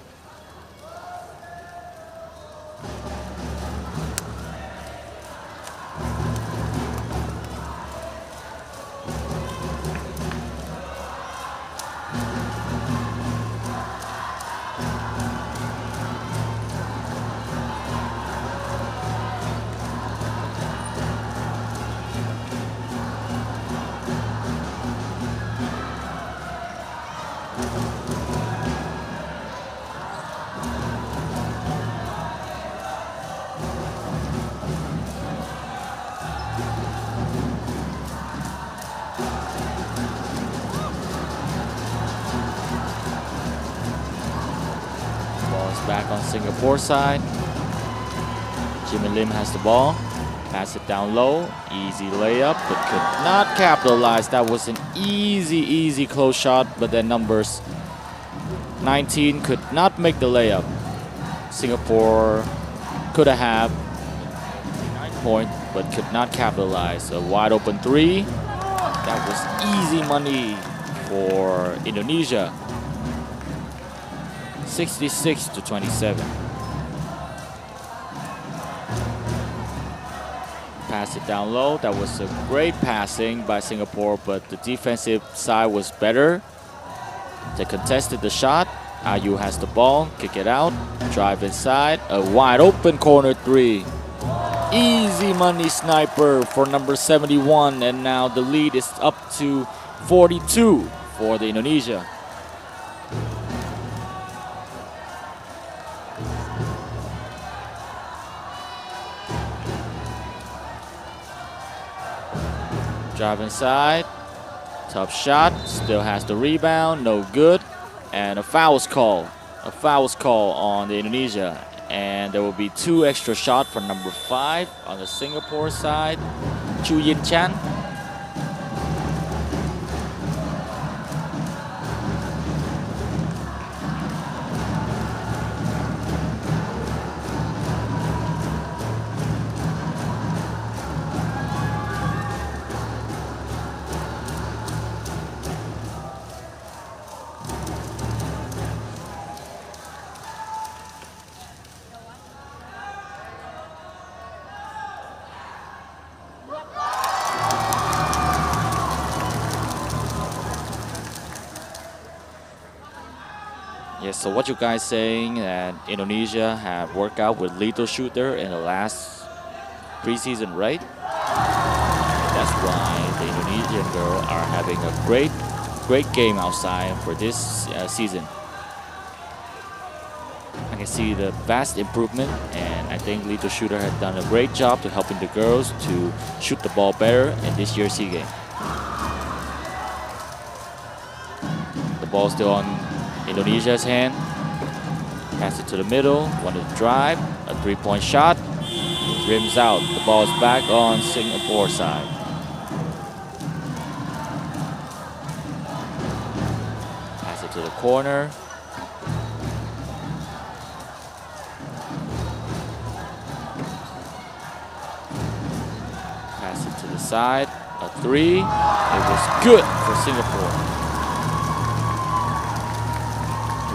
back on Singapore side. Jimmy Lim has the ball. Pass it down low. Easy layup, but could not capitalize. That was an easy close shot, but then numbers 19 could not make the layup. Singapore could have 9 points, but could not capitalize. A wide open three. That was easy money for Indonesia. 66-27. Pass it down low. That was a great passing by Singapore, but the defensive side was better. They contested the shot. IU has the ball, kick it out, drive inside, a wide open corner three. Easy money sniper for number 71, and now the lead is up to 42 for the Indonesia. Drive inside, tough shot, still has the rebound, no good, and a foul's call. A foul's call on the Indonesia, and there will be 2 extra shots for number 5 on the Singapore side, Chu Yin Chan. Yes, so what you guys saying that Indonesia have worked out with lethal shooter in the last preseason, right? That's why the Indonesian girls are having a great game outside for this season. I can see the vast improvement, and I think lethal shooter has done a great job to helping the girls to shoot the ball better in this year's SEA Games. The ball still on Indonesia's hand. Pass it to the middle. Wanted to drive. A 3-point shot. Rims out. The ball is back on Singapore side. Pass it to the corner. Pass it to the side. A 3. It was good for Singapore.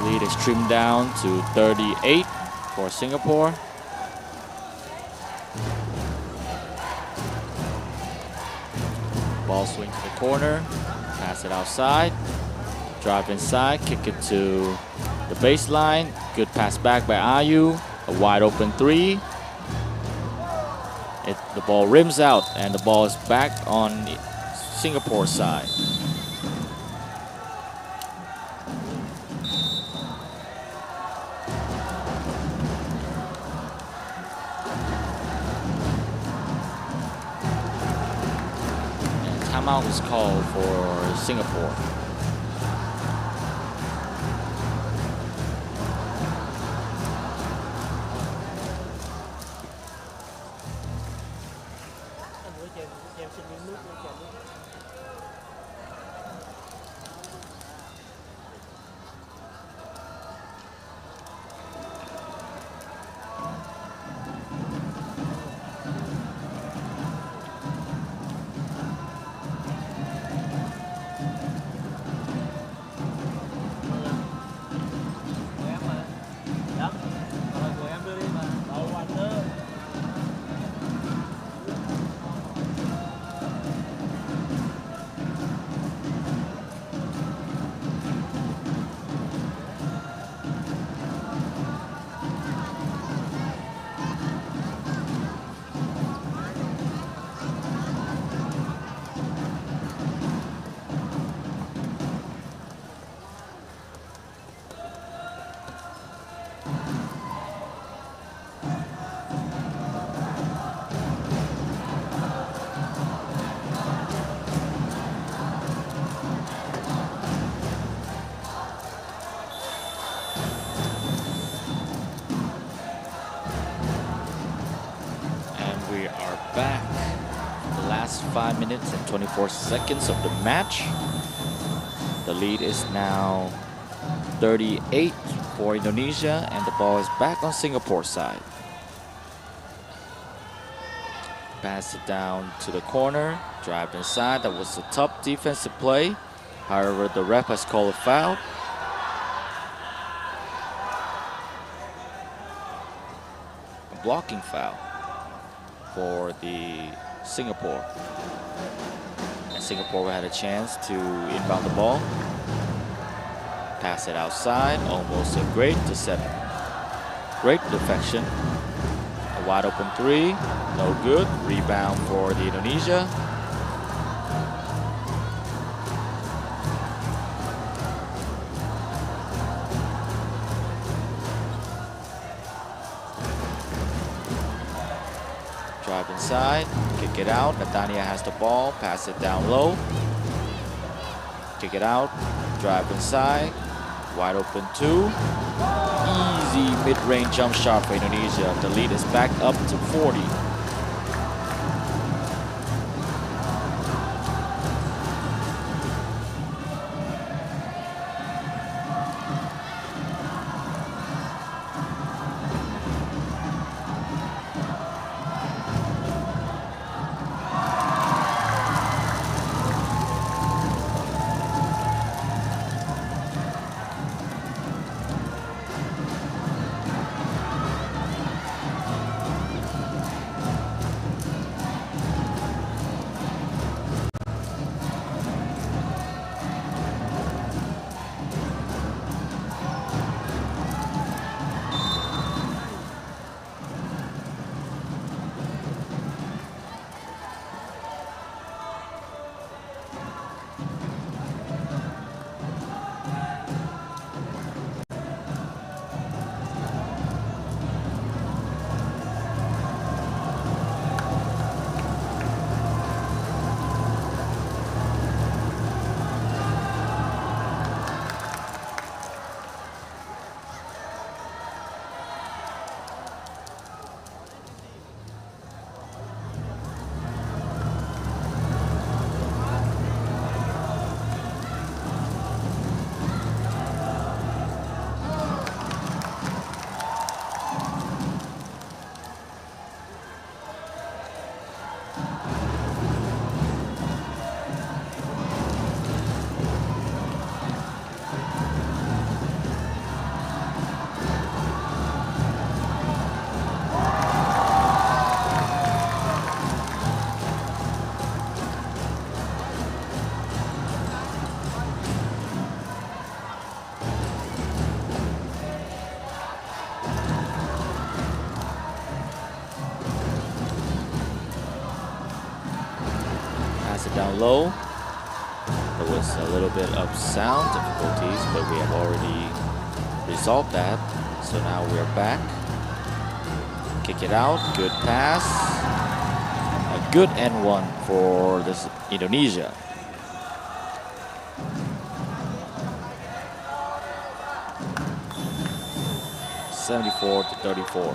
Lead is trimmed down to 38 for Singapore. Ball swing to the corner, pass it outside, drive inside, kick it to the baseline. Good pass back by IU, a wide open 3. The ball rims out, and the ball is back on Singapore side. Timeout was called for Singapore. 5 minutes and 24 seconds of the match. The lead is now 38 for Indonesia, and the ball is back on Singapore side. Pass it down to the corner, drive inside. That was a tough defensive play. However, the ref has called a foul. A blocking foul for the Singapore. And Singapore had a chance to inbound the ball. Pass it outside, almost a great deflection. A wide open three, no good. Rebound for the Indonesia. Drive inside, kick it out. Natania has the ball, pass it down low. Kick it out, drive inside. Wide open two. Easy mid-range jump shot for Indonesia. The lead is back up to 40. Down low. There was a little bit of sound difficulties, but we have already resolved that. So now we're back. Kick it out. Good pass. A good N1 for this Indonesia. (74-34).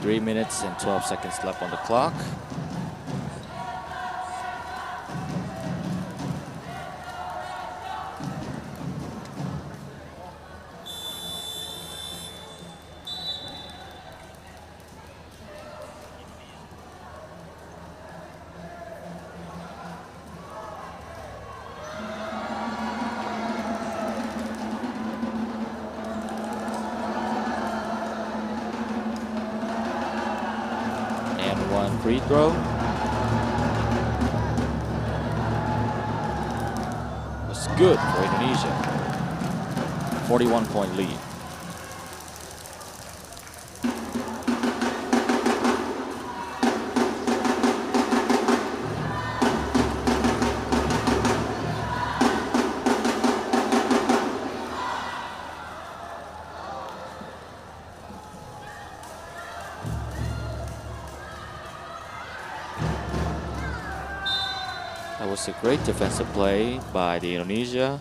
3 minutes and 12 seconds left on the clock. Free throw. Was good for Indonesia. 41-point lead. That was a great defensive play by the Indonesia,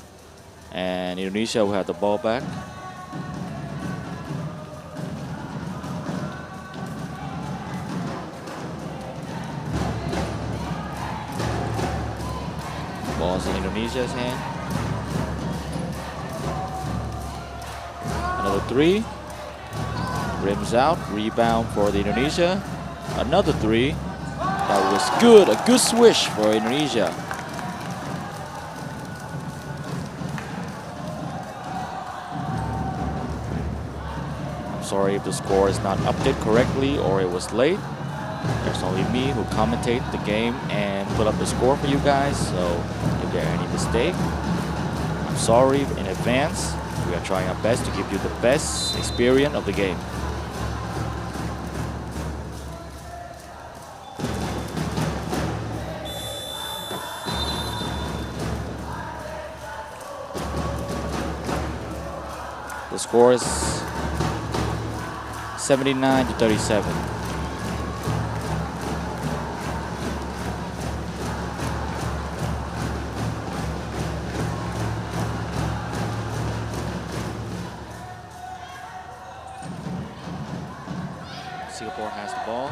and Indonesia will have the ball back. Indonesia's hand. Another 3. Rims out. Rebound for the Indonesia. Another 3. That was good. A good swish for Indonesia. I'm sorry if the score is not updated correctly or it was late. There's only me who commentate the game and put up the score for you guys. So if there are any mistake, I'm sorry in advance. We are trying our best to give you the best experience of the game. The score is 79-37. Singapore has the ball.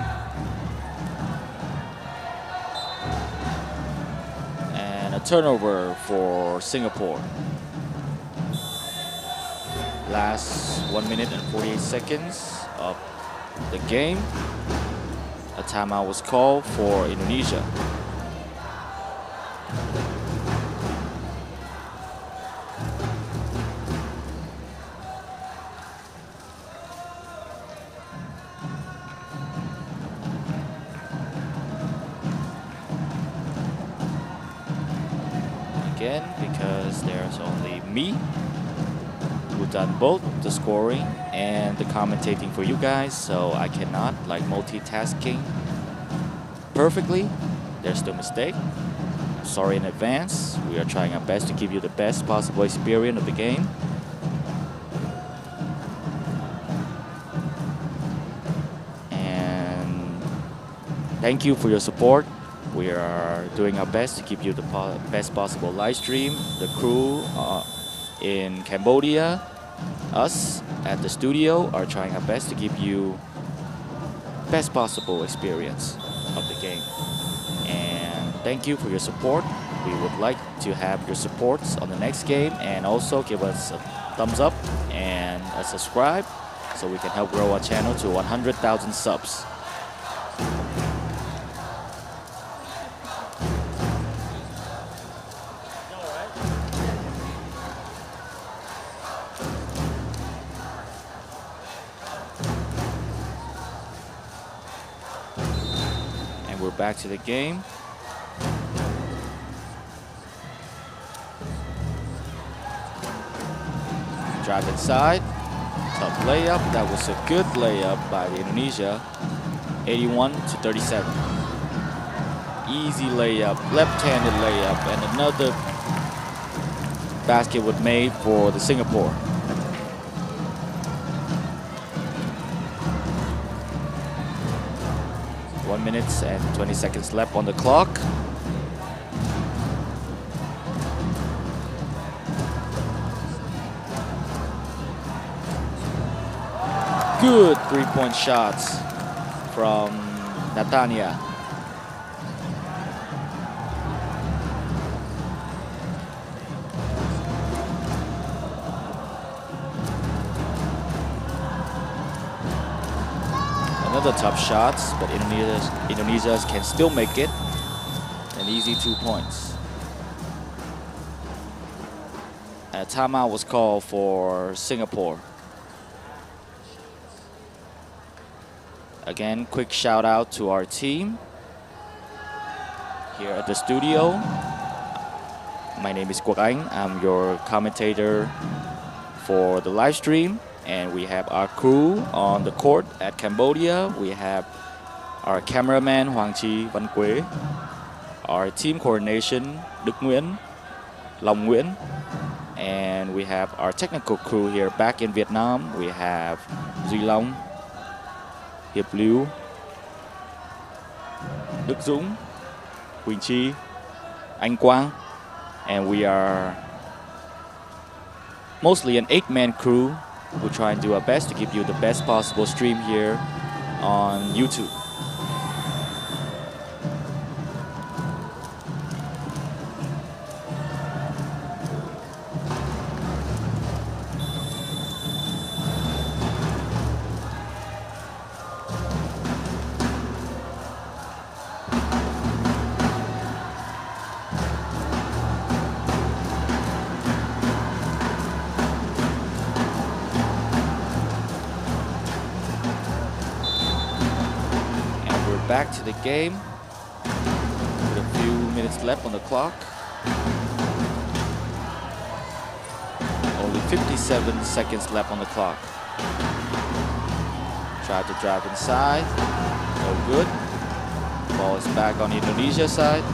And a turnover for Singapore. Last 1 minute and 48 seconds of the game. A timeout was called for Indonesia. Again, because there's only me who done both the scoring and the commentating for you guys, so I cannot like multitasking perfectly. There's still mistake. Sorry in advance. We are trying our best to give you the best possible experience of the game. And thank you for your support. We are doing our best to give you the best possible live stream. The crew in Cambodia, us at the studio are trying our best to give you best possible experience of the game. And thank you for your support. We would like to have your supports on the next game, and also give us a thumbs up and a subscribe so we can help grow our channel to 100,000 subs. We're back to the game. Drive inside. Tough layup. That was a good layup by the Indonesia. 81-37. Easy layup. Left-handed layup. And another basket was made for the Singapore. Minutes and 20 seconds left on the clock. Good three-point shots from Natania. Another tough shots, but Indonesia can still make it. An easy 2 points. A timeout was called for Singapore. Again, quick shout out to our team here at the studio. My name is Quoc Anh. I'm your commentator for the live stream. And we have our crew on the court at Cambodia. We have our cameraman Hoàng Chi Văn Quế, our team coordination Đức Nguyễn, Long Nguyễn, and we have our technical crew here back in Vietnam. We have Duy Long, Hiệp Lưu, Đức Dũng, Quỳnh Chi, Anh Quang, and we are mostly an 8-man crew. We'll try and do our best to give you the best possible stream here on YouTube. back to the game with a few minutes left on the clock. Only 57 seconds left on the clock. Tried to drive inside, no good. Ball is back on Indonesia side.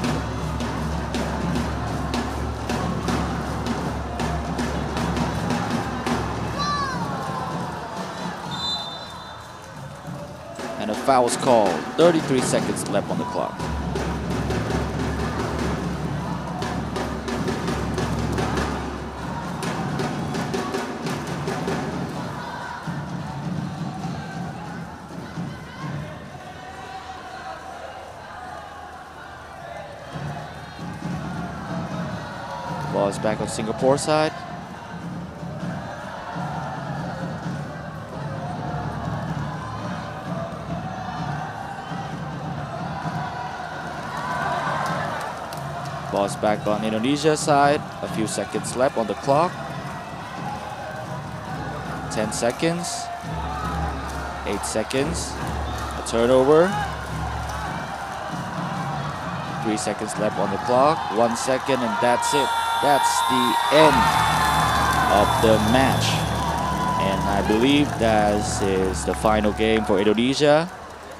And a foul is called. 33 seconds left on the clock. Ball is back on Singapore side. Ball is back on Indonesia side. A few seconds left on the clock. 10 seconds. 8 seconds. A turnover. 3 seconds left on the clock. 1 second, and that's it. That's the end of the match. And I believe that is the final game for Indonesia.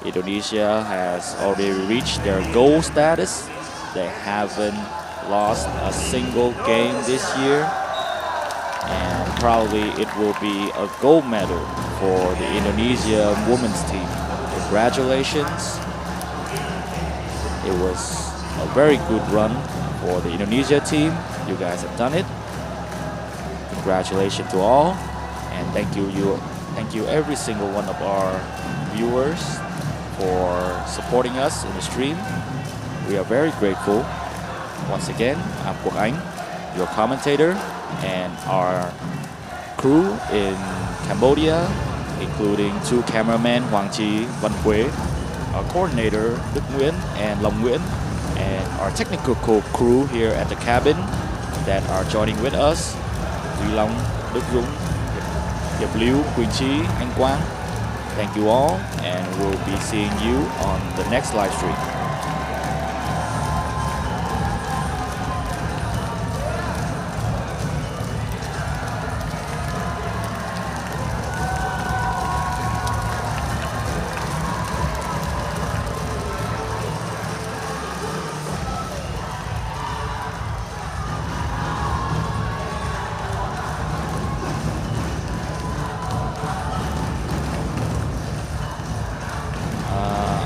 Indonesia has already reached their goal status. They haven't lost a single game this year. And probably it will be a gold medal for the Indonesia women's team. Congratulations. It was a very good run for the Indonesia team. You guys have done it. Congratulations to all, and thank you every single one of our viewers for supporting us in the stream. We are very grateful. Once again, I'm Quốc Anh, your commentator, and our crew in Cambodia, including 2 cameramen Hoàng Chi, Văn Quế, our coordinator Đức Nguyễn and Long Nguyễn, and our technical crew here at the cabin that are joining with us, Duy Long, Đức Dũng, Hiệp Lưu, Quỳnh Chi, Anh Quang. Thank you all, and we'll be seeing you on the next live stream.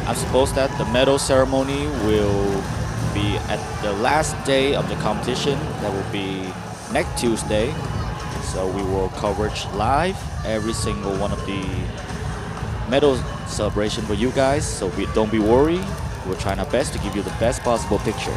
I suppose that the medal ceremony will be at the last day of the competition. That will be next Tuesday. So we will coverage live every single one of the medal celebration for you guys. So don't be worried. We're trying our best to give you the best possible picture.